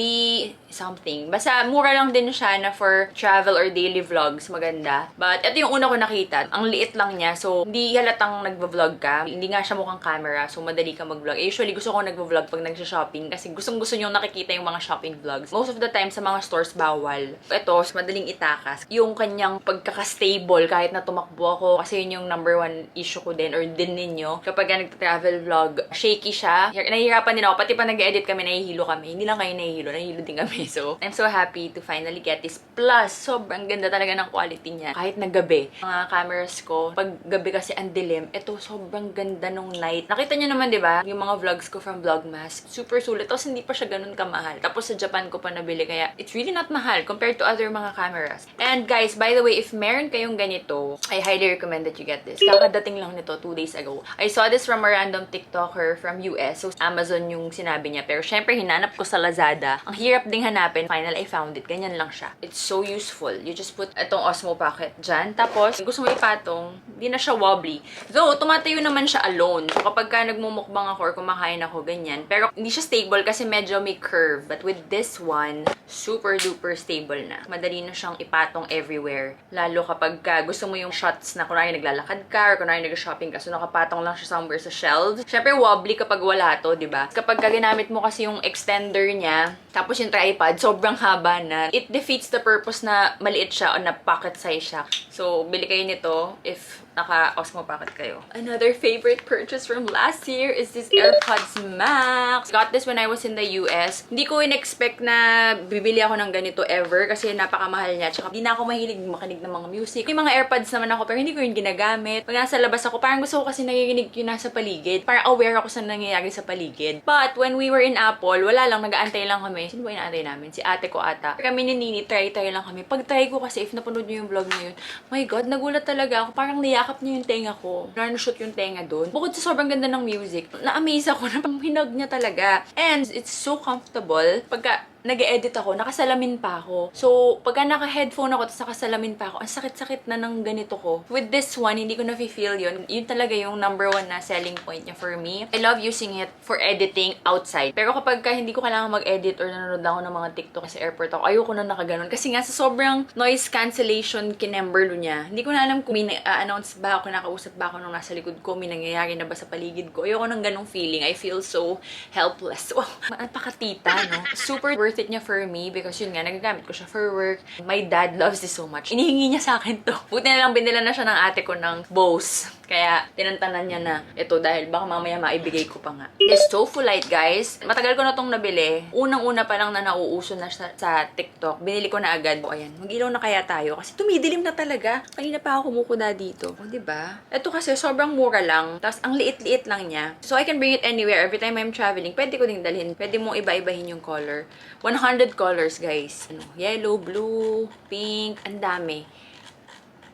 something. Basta mura lang din siya na for travel or daily vlogs. Maganda. But ito yung una ko nakita. Ang liit lang niya. So hindi halatang nagvo-vlog ka. Hindi nga siya mukhang camera, so madali ka mag-vlog. Usually, gusto ko nagvo-vlog pag nagsha-shopping kasi gustong-gusto nyo nakikita yung mga shopping vlogs. Most of the time, sa mga stores, bawal. Ito, madaling itakas. Yung kanyang pagkaka-stable, kahit na tumakbo ako, kasi yun yung number one issue ko din, or din ninyo. Kapag nagta-travel vlog, shaky siya. Nahihirapan din ako. Pati pa nag-edit kami, nahihilo kami. Hindi lang kayo nahihilo din kami. So, I'm so happy to finally get this. Plus, sobrang ganda talaga ng quality niya. Kahit na gabi. Mga cameras ko, pag gabi kasi ang dilim, ito sobrang ganda nung night. Nakita niyo naman, di ba? Yung mga vlogs ko from Vlogmas. Super sulit. Tapos hindi pa siya ganun kamahal. Tapos sa Japan ko pa nabili. Kaya it's really not mahal compared to other mga cameras. And guys, by the way, if meron kayong ganito, I highly recommend that you get this. Kakadating lang nito 2 days ago. I saw this from a random TikToker from US. So Amazon yung sinabi niya. Pero syempre, hinanap ko sa Lazada. Ang hirap ding hanapin. Finally, I found it. Ganyan lang siya. It's so useful. You just put itong Osmo Pocket dyan. Tapos, gusto mo ipatong, hindi na siya wobbly. Though, tumatayo naman siya alone. So, kapag ka nagmumukbang ako or kumakain ako, ganyan. Pero, hindi siya stable kasi medyo may curve. But with this one, super duper stable na. Madali na siyang ipatong everywhere. Lalo kapag ka gusto mo yung shots na kunwari naglalakad ka or kunwari nag-shopping ka. So, nakapatong lang siya somewhere sa shelves. Siyempre, wobbly kapag wala to, diba? Kapag ka ginamit mo kasi yung extender niya, tapos yung tripod, sobrang haba na. It defeats the purpose na maliit siya o na pocket size siya. So, bili kayo nito if naka-Osmo Pocket kayo. Another favorite purchase from last year is this AirPods Max. Got this when I was in the US. Hindi ko in-expect na bibili ako ng ganito ever kasi napakamahal niya. Tsaka hindi na ako mahilig makinig ng mga music. May mga AirPods naman ako pero hindi ko yun ginagamit. Pag nasa labas ako, parang gusto ko kasi nakikinig yun nasa paligid. Parang aware ako sa nangyayari sa paligid. But when we were in Apple, wala lang, nag-aantay lang kami. Sino ba inaantay namin? Si ate ko ata. Kami ni Nini, try lang kami. Pag try ko kasi, if napanood niyo yung vlog na yun, my God, nagulat talaga ako. Parang niyakap niya yung tenga ko. Na-shoot yung tenga doon. Bukod sa sobrang ganda ng music, na-amaze ako na hinag niya talaga. And it's so comfortable. Pagka nag-edit ako, nakasalamin pa ako. So, pagka naka-headphone ako, tapos nakasalamin pa ako, ang sakit-sakit na ng ganito ko. With this one, hindi ko na-feel yun. Yun talaga yung number one na selling point niya for me. I love using it for editing outside. Pero kapag hindi ko kailangan mag-edit or nanonood ako ng mga TikTok sa airport ako, ayoko na nakaganon. Kasi nga sa sobrang noise cancellation kinemberlo niya, hindi ko na alam kung may announce ba ako, nakausap ba ako nung nasa likod ko, may nangyayari na ba sa paligid ko. Ayoko ng ganong feeling. I feel so helpless. Wow, napakatita, no? Super worth it niya for me because yun nga, nagagamit ko siya for work. My dad loves this so much. Inihingi niya sa akin to. Buti na lang binila na siya ng ate ko ng Bose. Kaya tinantanan niya na ito dahil baka mamaya maibigay ko pa nga. This tofu light, guys. Matagal ko na tong nabili. Unang-una pa lang na nauuso na sa TikTok. Binili ko na agad. O ayan, mag-ilaw na kaya tayo kasi tumidilim na talaga. Kanina pa ako kumukuda dito. O, diba? Ito kasi sobrang mura lang. Tapos ang liit-liit lang niya. So I can bring it anywhere. Every time I'm traveling, pwede ko ding dalhin. Pwede mong iba-ibahin yung color. 100 colors, guys. Yellow, blue, pink, ang dami.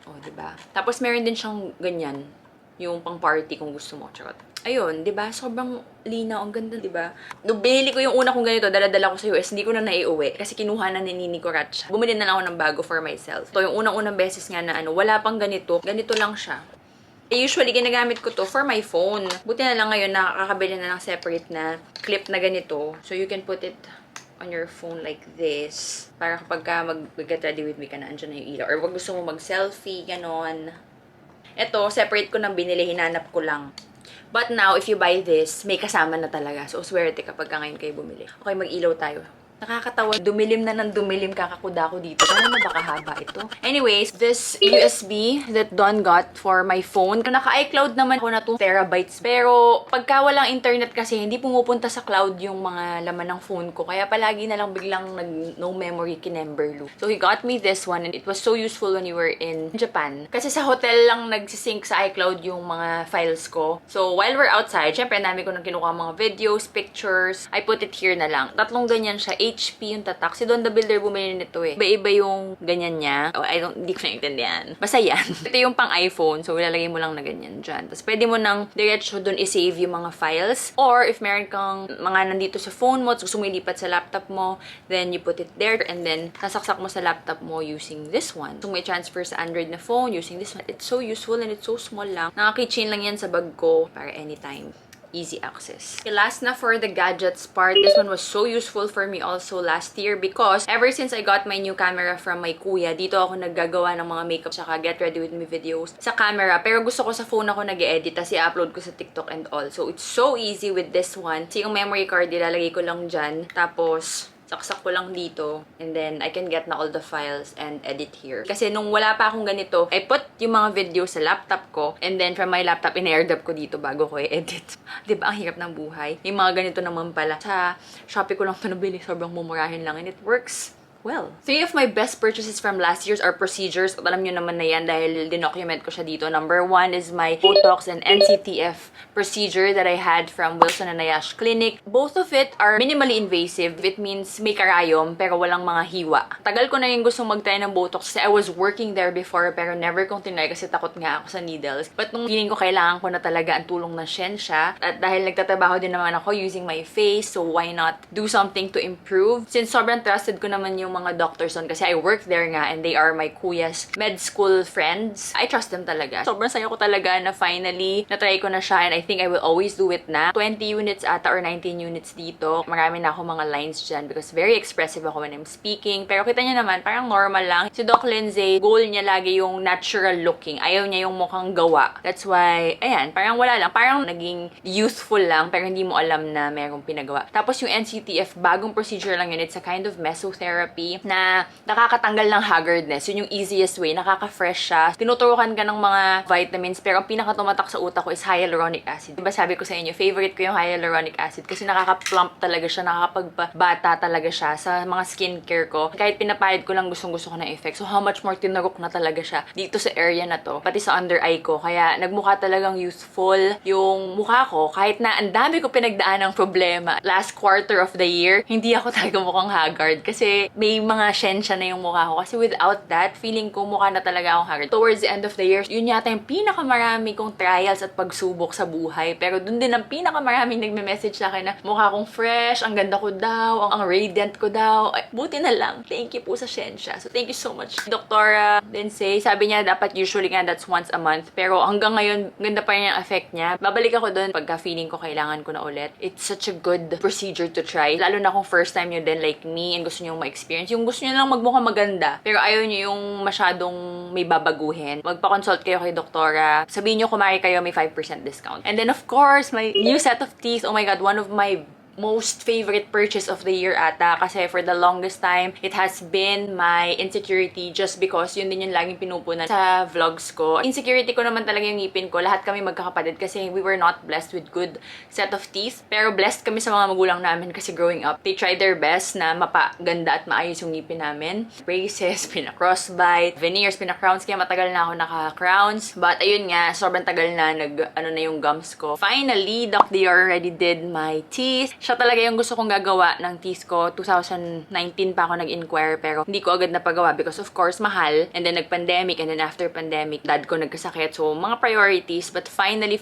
O, diba? Tapos meron din siyang ganyan. Yung pang-party kung gusto mo. Charot. Ayun, di ba? Sobrang linaw. Ang ganda, di ba? Nung binili ko yung una kong ganito, dala-dala ko sa US, hindi ko na naiuwi. Kasi kinuha na ni Nini Kurat siya. Bumili na lang ako ng bago for myself. So, yung unang-unang beses nga na wala pang ganito. Ganito lang siya. Usually, ginagamit ko to for my phone. Buti na lang ngayon, nakakabili na lang separate na clip na ganito. So, you can put it on your phone like this. Para kapag ka mag-get ready with me ka na, andyan na yung ilaw. Or wag gusto mo mag-selfie, ganon. Ito, separate ko ng binili, hinanap ko lang. But now, if you buy this, may kasama na talaga. So, swerte kapag ka ngayon kayo bumili. Okay, mag-ilaw tayo. Nakakatawa. Dumilim na ng dumilim, kakakuda ko dito. Ano na baka haba ito? Anyways, this USB that Don got for my phone. Naka-iCloud naman ako na 2 terabytes. Pero, pagka walang internet kasi, hindi pumupunta sa cloud yung mga laman ng phone ko. Kaya palagi na lang biglang no memory kinemberlo. So, he got me this one and it was so useful when we were in Japan. Kasi sa hotel lang nagsisync sa iCloud yung mga files ko. So, while we're outside, syempre, dami ko nang kinukuha mga videos, pictures. I put it here na lang. Tatlong ganyan siya. HP yung tatak. Si Don the Builder bumili nito eh. Iba-iba yung ganyan niya. Oh, hindi ko naintindihan. Basta yan. Ito yung pang iPhone. So, ilalagay mo lang na ganyan dyan. Tapos, pwede mo nang diretso dun i-save yung mga files. Or, if meron kang mga nandito sa phone mo, gusto mo ilipat sa laptop mo, then you put it there, and then, sasaksak mo sa laptop mo using this one. So, may transfer sa Android na phone using this one. It's so useful and it's so small lang. Naka-keychain lang yan sa bag ko para anytime. Easy access. Okay, last na for the gadgets part. This one was so useful for me also last year because ever since I got my new camera from my kuya, dito ako naggagawa ng mga makeup tsaka get ready with me videos sa camera. Pero gusto ko sa phone ako nag-edit kasi i-upload ko sa TikTok and all. So, it's so easy with this one. So, yung memory card, ilalagay ko lang dyan. Tapos, saksak ko lang dito. And then, I can get na all the files and edit here. Kasi nung wala pa akong ganito, I put yung mga video sa laptop ko. And then, from my laptop, in-airdrop ko dito bago ko i-edit. Diba? Ang hirap ng buhay. Yung mga ganito naman pala. Sa Shopee ko lang ito nabili. Sobrang mumurahin lang. And it works well. 3 of my best purchases from last year's are procedures. Alam nyo naman na yan dahil dinocument ko siya dito. Number 1 is my Botox and NCTF procedure that I had from Wilson and Ayash Clinic. Both of it are minimally invasive. It means may karayom pero walang mga hiwa. Tagal ko na yung gusto mag-try ng Botox kasi I was working there before pero never kong tinry kasi takot nga ako sa needles. But nung feeling ko kailangan ko na talaga ang tulong ng siyensya at dahil nagtatrabaho din naman ako using my face, so why not do something to improve? Since sobrang trusted ko naman yung mga doctors on kasi I work there nga and they are my kuya's med school friends. I trust them talaga. Sobrang saya ko talaga na finally na-try ko na siya and I think I will always do it na. 20 units ata or 19 units dito. Marami na ako mga lines dyan because very expressive ako when I'm speaking. Pero kita niyo naman, parang normal lang. Si Doc Lindsay, goal niya lagi yung natural looking. Ayaw niya yung mukhang gawa. That's why, ayan, parang wala lang. Parang naging youthful lang pero hindi mo alam na mayroong pinagawa. Tapos yung NCTF, bagong procedure lang yun. It's a kind of mesotherapy na nakakatanggal ng haggardness. Yun yung easiest way. Nakaka-fresh siya. Tinuturukan ka ng mga vitamins pero ang pinakatumatak sa utak ko is hyaluronic acid. Diba sabi ko sa inyo, favorite ko yung hyaluronic acid kasi nakaka-plump talaga siya, nakakapagpabata talaga siya sa mga skincare ko. Kahit pinapahid ko lang gustong-gusto ko ng effect. So how much more tinurok na talaga siya dito sa area na to. Pati sa under eye ko. Kaya nagmukha talagang youthful yung mukha ko. Kahit na ang dami ko pinagdaan ng problema. Last quarter of the year, hindi ako talaga mukhang haggard kasi may mga siyensya na yung mukha ko. Kasi without that, feeling ko mukha na talaga akong haggard. Towards the end of the year, yun yata yung pinakamarami kong trials at pagsubok sa buhay. Pero dun din ang pinakamaraming nagme-message sa akin na mukha kong fresh, ang ganda ko daw, ang radiant ko daw. Ay, buti na lang. Thank you po sa siyensya. So, thank you so much. Dr. Lindsay, sabi niya dapat usually nga that's once a month. Pero hanggang ngayon, ganda pa rin yung effect niya. Babalik ako dun pagka feeling ko kailangan ko na ulit. It's such a good procedure to try. Lalo na kung first time nyo din like me and gusto nyo ma-experience. Yung gusto nyo lang magmukhang maganda, pero ayaw nyo yung masyadong may babaguhin. Magpa-consult kayo kay doktora. Sabihin nyo kumari kayo, may 5% discount. And then of course, my new set of teeth. Oh my God, one of my most favorite purchase of the year ata kasi for the longest time, it has been my insecurity just because yun din yung laging pinupunan sa vlogs ko. Insecurity ko naman talaga yung ngipin ko. Lahat kami magkakapatid kasi we were not blessed with good set of teeth. Pero blessed kami sa mga magulang namin kasi growing up, they tried their best na mapaganda at maayos yung ngipin namin. Braces, pina-crossbite, veneers, pina-crowns. Kaya matagal na ako naka-crowns. But ayun nga, sobrang tagal na na yung gums ko. Finally, Doc Dior already did my teeth. Siya talaga yung gusto kong gagawa ng teeth ko. 2019 pa ako nag-inquire pero hindi ko agad napagawa because of course mahal. And then nag-pandemic and then after pandemic, dad ko nagkasakit. So mga priorities. But finally,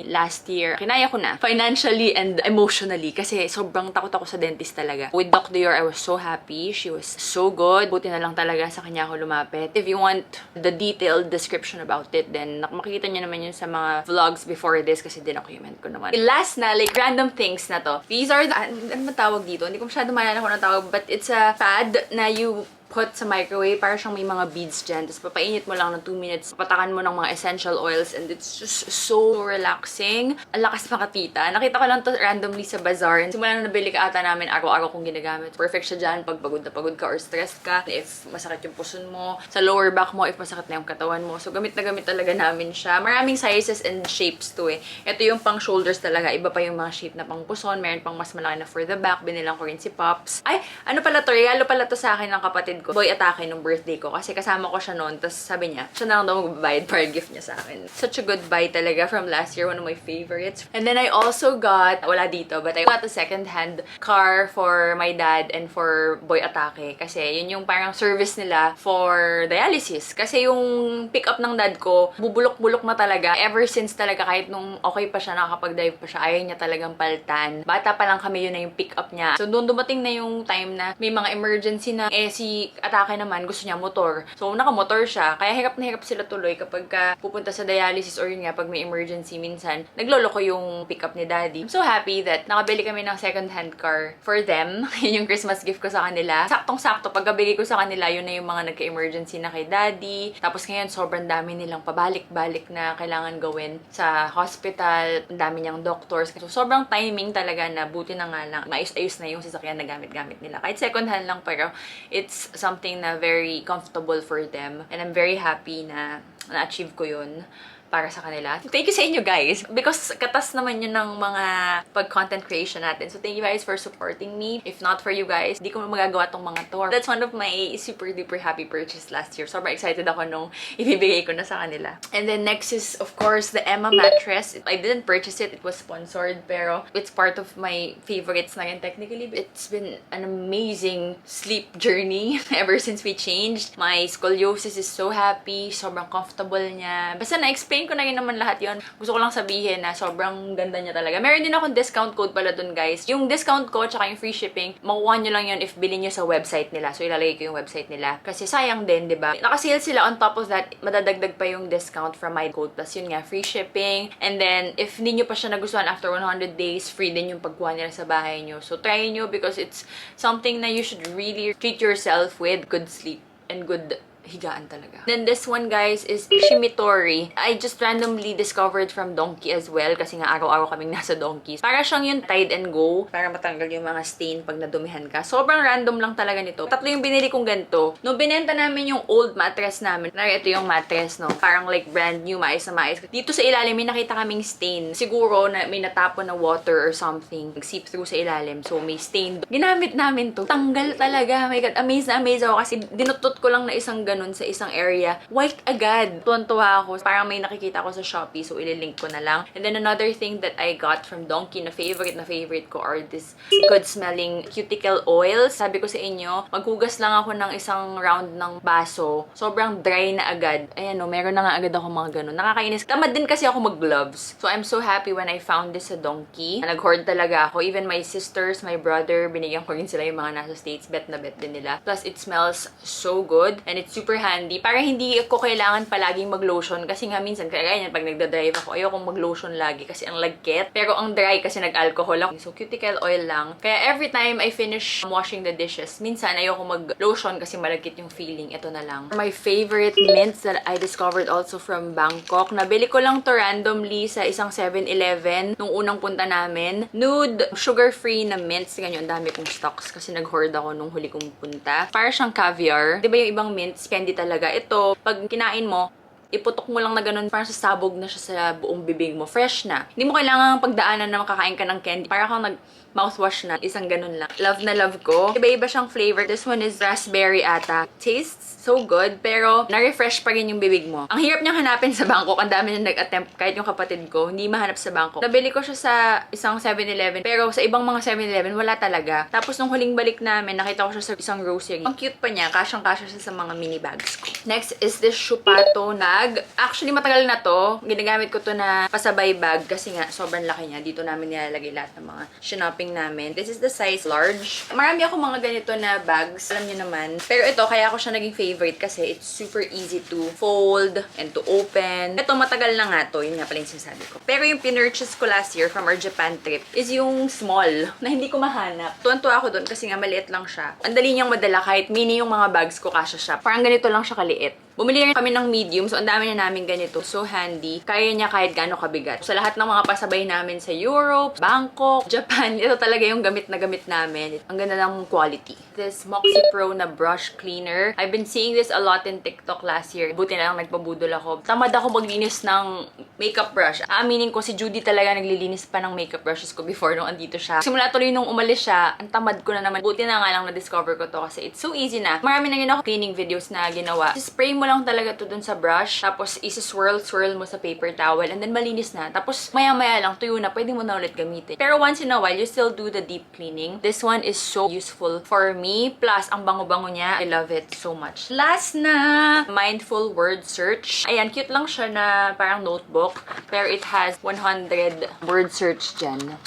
last year, kinaya ko na. Financially and emotionally kasi sobrang takot ako sa dentist talaga. With Doc Dior, I was so happy. She was so good. Buti na lang talaga sa kanya ako lumapit. If you want the detailed description about it, then makikita niyo naman yun sa mga vlogs before this kasi dinocument ko naman. Last na, like random things na to. These are the, ano tawag dito? Hindi ko masyado maalala kung ano tawag, but it's a pad na you put sa microwave, para siyang may mga beads dyan. Tapos papainit mo lang ng 2 minutes. Patakan mo ng mga essential oils and it's just so relaxing. Ang lakas makatita. Nakita ko lang to randomly sa bazaar. Simula na nabili ka ata namin, araw-araw kong ginagamit. Perfect siya dyan pag pagod na pagod ka or stressed ka. If masakit yung puson mo, sa lower back mo, if masakit na yung katawan mo. So gamit na gamit talaga namin siya. Maraming sizes and shapes to eh. Ito yung pang shoulders talaga. Iba pa yung mga shape na pang puson. Meron pang mas malaki na for the back. Binilang ko rin si Pops. Ay, ano pala to? Regalo pala to sa akin ng kapatid ko. Boy Atake nung birthday ko kasi kasama ko siya noon. Tapos sabi niya, siya na lang daw magbabayad para gift niya sa akin. Such a good buy talaga from last year. One of my favorites. And then I also got, wala dito, but I got a second-hand car for my dad and for Boy Atake. Kasi yun yung parang service nila for dialysis. Kasi yung pick-up ng dad ko, bubulok-bulok na talaga. Ever since talaga, kahit nung okay pa siya, nakakapag-drive pa siya, ayaw niya talagang paltan. Bata pa lang kami, yun na yung pick-up niya. So doon dumating na yung time na may mga emergency na, si Atake naman, gusto niya motor. So, nakamotor siya. Kaya hirap na hirap sila tuloy kapag pupunta sa dialysis or yun nga, pag may emergency minsan, nagloloko yung pickup ni daddy. I'm so happy that nakabili kami ng second-hand car for them. Yun yung Christmas gift ko sa kanila. Saktong-sakto, pagkabili ko sa kanila, yun na yung mga nagka-emergency na kay daddy. Tapos ngayon, sobrang dami nilang pabalik-balik na kailangan gawin sa hospital. Ang dami niyang doctors. So, sobrang timing talaga na buti na nga lang. Maayos-ayos na yung sasakyan na gamit-gamit nila. Kahit second-hand lang, pero it's something na very comfortable for them. And I'm very happy na na-achieve ko yun para sa kanila. Thank you sa inyo guys because katas naman yun ng mga pag-content creation natin. So thank you guys for supporting me. If not for you guys, di ko magagawa tong mga to. That's one of my super duper happy purchase last year. Sobrang excited ako nung ibibigay ko na sa kanila. And then next is of course the Emma mattress. I didn't purchase it. It was sponsored pero it's part of my favorites na yun technically. It's been an amazing sleep journey ever since we changed. My scoliosis is so happy. Sobrang comfortable niya. Basta na-explain ko na yun naman lahat yun. Gusto ko lang sabihin na sobrang ganda niya talaga. Meron din akong discount code pala dun guys. Yung discount code tsaka yung free shipping, makukuha nyo lang yun if bilhin nyo sa website nila. So ilalagay ko yung website nila. Kasi sayang din, di ba? Nakasale sila on top of that, madadagdag pa yung discount from my code. Plus yun nga, free shipping. And then, if hindi nyo pa siya nagustuhan after 100 days, free din yung pagkuha nila sa bahay nyo. So try nyo because it's something na you should really treat yourself with good sleep and good higaan talaga. Then this one guys is Shimitori. I just randomly discovered from Donkey as well kasi nga araw-araw kaming nasa Donkeys. Para siyang yung Tide and Go para matanggal yung mga stain pag nadumihan ka. Sobrang random lang talaga nito. Tatlo yung binili kong ganito. Nung binenta namin yung old mattress namin, ito yung mattress, no? Parang like brand new, maayos na maayos. Dito sa ilalim, may nakita kaming stain. Siguro na may natapon na water or something. Nag-seep through sa ilalim. So may stain. Ginamit namin to. Tanggal talaga. Oh my God. Amazed na amazed ako kasi dinutot ko lang na isang ganun sa isang area, white agad. Tuwan-tuwa ako. Parang may nakikita ko sa Shopee, so ililink ko na lang. And then another thing that I got from Donkey na favorite ko are this good-smelling cuticle oils. Sabi ko sa inyo, maghugas lang ako ng isang round ng baso. Sobrang dry na agad. Ayan o, meron na nga agad ako mga ganun. Nakakainis. Tamad din kasi ako mag-gloves. So I'm so happy when I found this sa Donkey. Nag-hoard talaga ako. Even my sisters, my brother, binigyan ko rin sila yung mga nasa States. Bet na bet din nila. Plus, it smells so good. And it's super handy. Para hindi ko kailangan palaging mag-lotion. Kasi nga minsan, kaya ganyan, pag nagda-drive ako, ayokong mag-lotion lagi kasi ang lagkit. Pero ang dry kasi nag-alcohol ako. So, cuticle oil lang. Kaya every time I finish washing the dishes, minsan ayoko mag-lotion kasi malagkit yung feeling. Ito na lang. My favorite mints that I discovered also from Bangkok. Nabili ko lang to randomly sa isang 7-Eleven nung unang punta namin. Nude, sugar-free na mints. Ganyan, ang dami kong stocks kasi nag-hoard ako nung huli kong punta. Para siyang caviar. Diba yung ibang mints, candy talaga. Ito, pag kinain mo, iputok mo lang na ganun, parang sasabog na siya sa buong bibig mo. Fresh na. Hindi mo kailangan pagdaanan na makakain ka ng candy. Para kang mouthwash na. Isang ganun lang. Love na love ko. Iba-iba siyang flavor. This one is raspberry ata. Tastes so good, pero na-refresh pa rin yung bibig mo. Ang hirap niyang hanapin sa Bangkok. Ang dami na nag-attempt. Kahit yung kapatid ko, hindi mahanap sa Bangkok. Nabili ko siya sa isang 7-Eleven, pero sa ibang mga 7-Eleven, wala talaga. Tapos nung huling balik namin, nakita ko siya sa isang grocery. Ang cute pa niya. Kasyang-kasya siya sa mga mini bags ko. Next is this Shupato Nag. Actually, matagal na to. Ginagamit ko to na pasabay bag kasi nga, sobrang laki niya. Dito namin nilalagay lahat ng mga shopping namin. This is the size large. Marami ako mga ganito na bags. Alam niyo naman. Pero ito, kaya ako siya naging favorite kasi it's super easy to fold and to open. Ito, matagal na nga to. Yun nga pala yung sinasabi ko. Pero yung pinurchase ko last year from our Japan trip is yung small na hindi ko mahanap. Tuwan-tuwa ako dun kasi nga maliit lang siya. Ang dali niyang madala kahit mini yung mga bags ko kasya siya. Parang ganito lang siya kaliit. Bumili rin kami ng medium, so ang dami na namin ganito. So handy. Kaya niya kahit gaano kabigat. Sa lahat ng mga pasabay namin sa Europe, Bangkok, Japan, ito talaga yung gamit na gamit namin. Ang ganda ng quality. This Moxie Pro na brush cleaner. I've been seeing this a lot in TikTok last year. Buti na lang nagpabudol ako. Tamad ako maglinis ng makeup brush. Aminin ko, si Judy talaga naglilinis pa ng makeup brushes ko before nung andito siya. Simula tuloy nung umalis siya, ang tamad ko na naman. Buti na nga lang na-discover ko to kasi it's so easy na. Marami na yun ako cleaning videos na ginawa. Spray mo lang talaga to dun sa brush. Tapos, swirl mo sa paper towel. And then, malinis na. Tapos, maya-maya lang, tuyo na. Pwede mo na ulit gamitin. Pero once in a while, you still do the deep cleaning. This one is so useful for me. Plus, ang bango-bango niya. I love it so much. Last na, Mindful Word Search. Ayan, cute lang siya na parang notebook. Pero it has 100 word search dyan.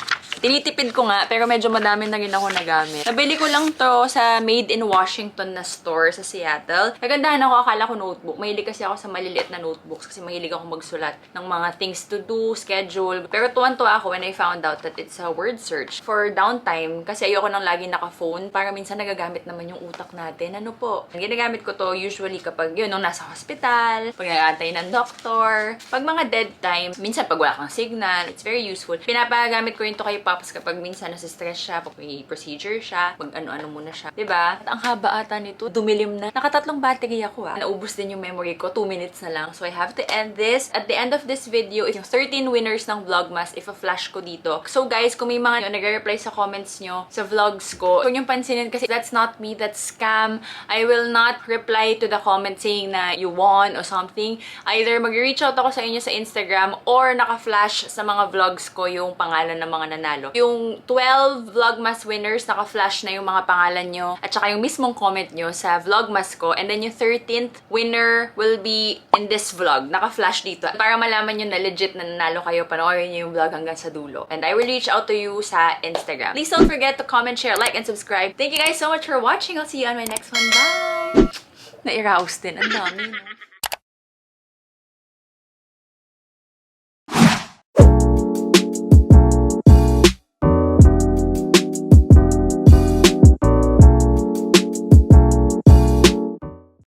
Tinitipid ko nga, pero medyo madami na rin ako nagamit. Nabili ko lang to sa Made in Washington na store sa Seattle. Nagandahan ako, akala ko notebook. Mahilig kasi ako sa maliliit na notebooks kasi mahilig ako magsulat ng mga things to do, schedule. Pero tuwan-tuwa ako when I found out that it's a word search for downtime kasi ayoko nang lagi naka-phone para minsan nagagamit naman yung utak natin. Ano po? Ginagamit ko to usually kapag yun, nung nasa hospital, pag nag-aantay ng doktor, pag mga dead time, minsan pag wala kang signal, it's very useful. Pinapagamit ko rin to kay Pops kapag minsan nasa-stress siya, pag may procedure siya, pag ano-ano muna siya. Diba? At ang haba ata nito, dumilim na. Nakatatlong battery ako Naubos din yung memory ko, 2 minutes na lang. So I have to end this. At the end of this video is yung 13 winners ng Vlogmas if a-flash ko dito. So guys, kung may mga nagre-reply sa comments nyo sa vlogs ko, huwag niyong pansinin kasi that's not me, that's scam. I will not reply to the comment saying na you won or something. Either mag-reach out ako sa inyo sa Instagram or naka-flash sa mga vlogs ko yung pangalan ng mga nanalo. Yung 12 Vlogmas winners, naka-flash na yung mga pangalan nyo at saka yung mismong comment nyo sa Vlogmas ko. And then yung 13th winner will be in this vlog. Naka-flash dito. Para malaman nyo na legit na nanalo kayo, panoorin nyo yung vlog hanggang sa dulo. And I will reach out to you sa Instagram. Please don't forget to comment, share, like, and subscribe. Thank you guys so much for watching. I'll see you on my next one. Bye! Nairaos din. Ang dami, no?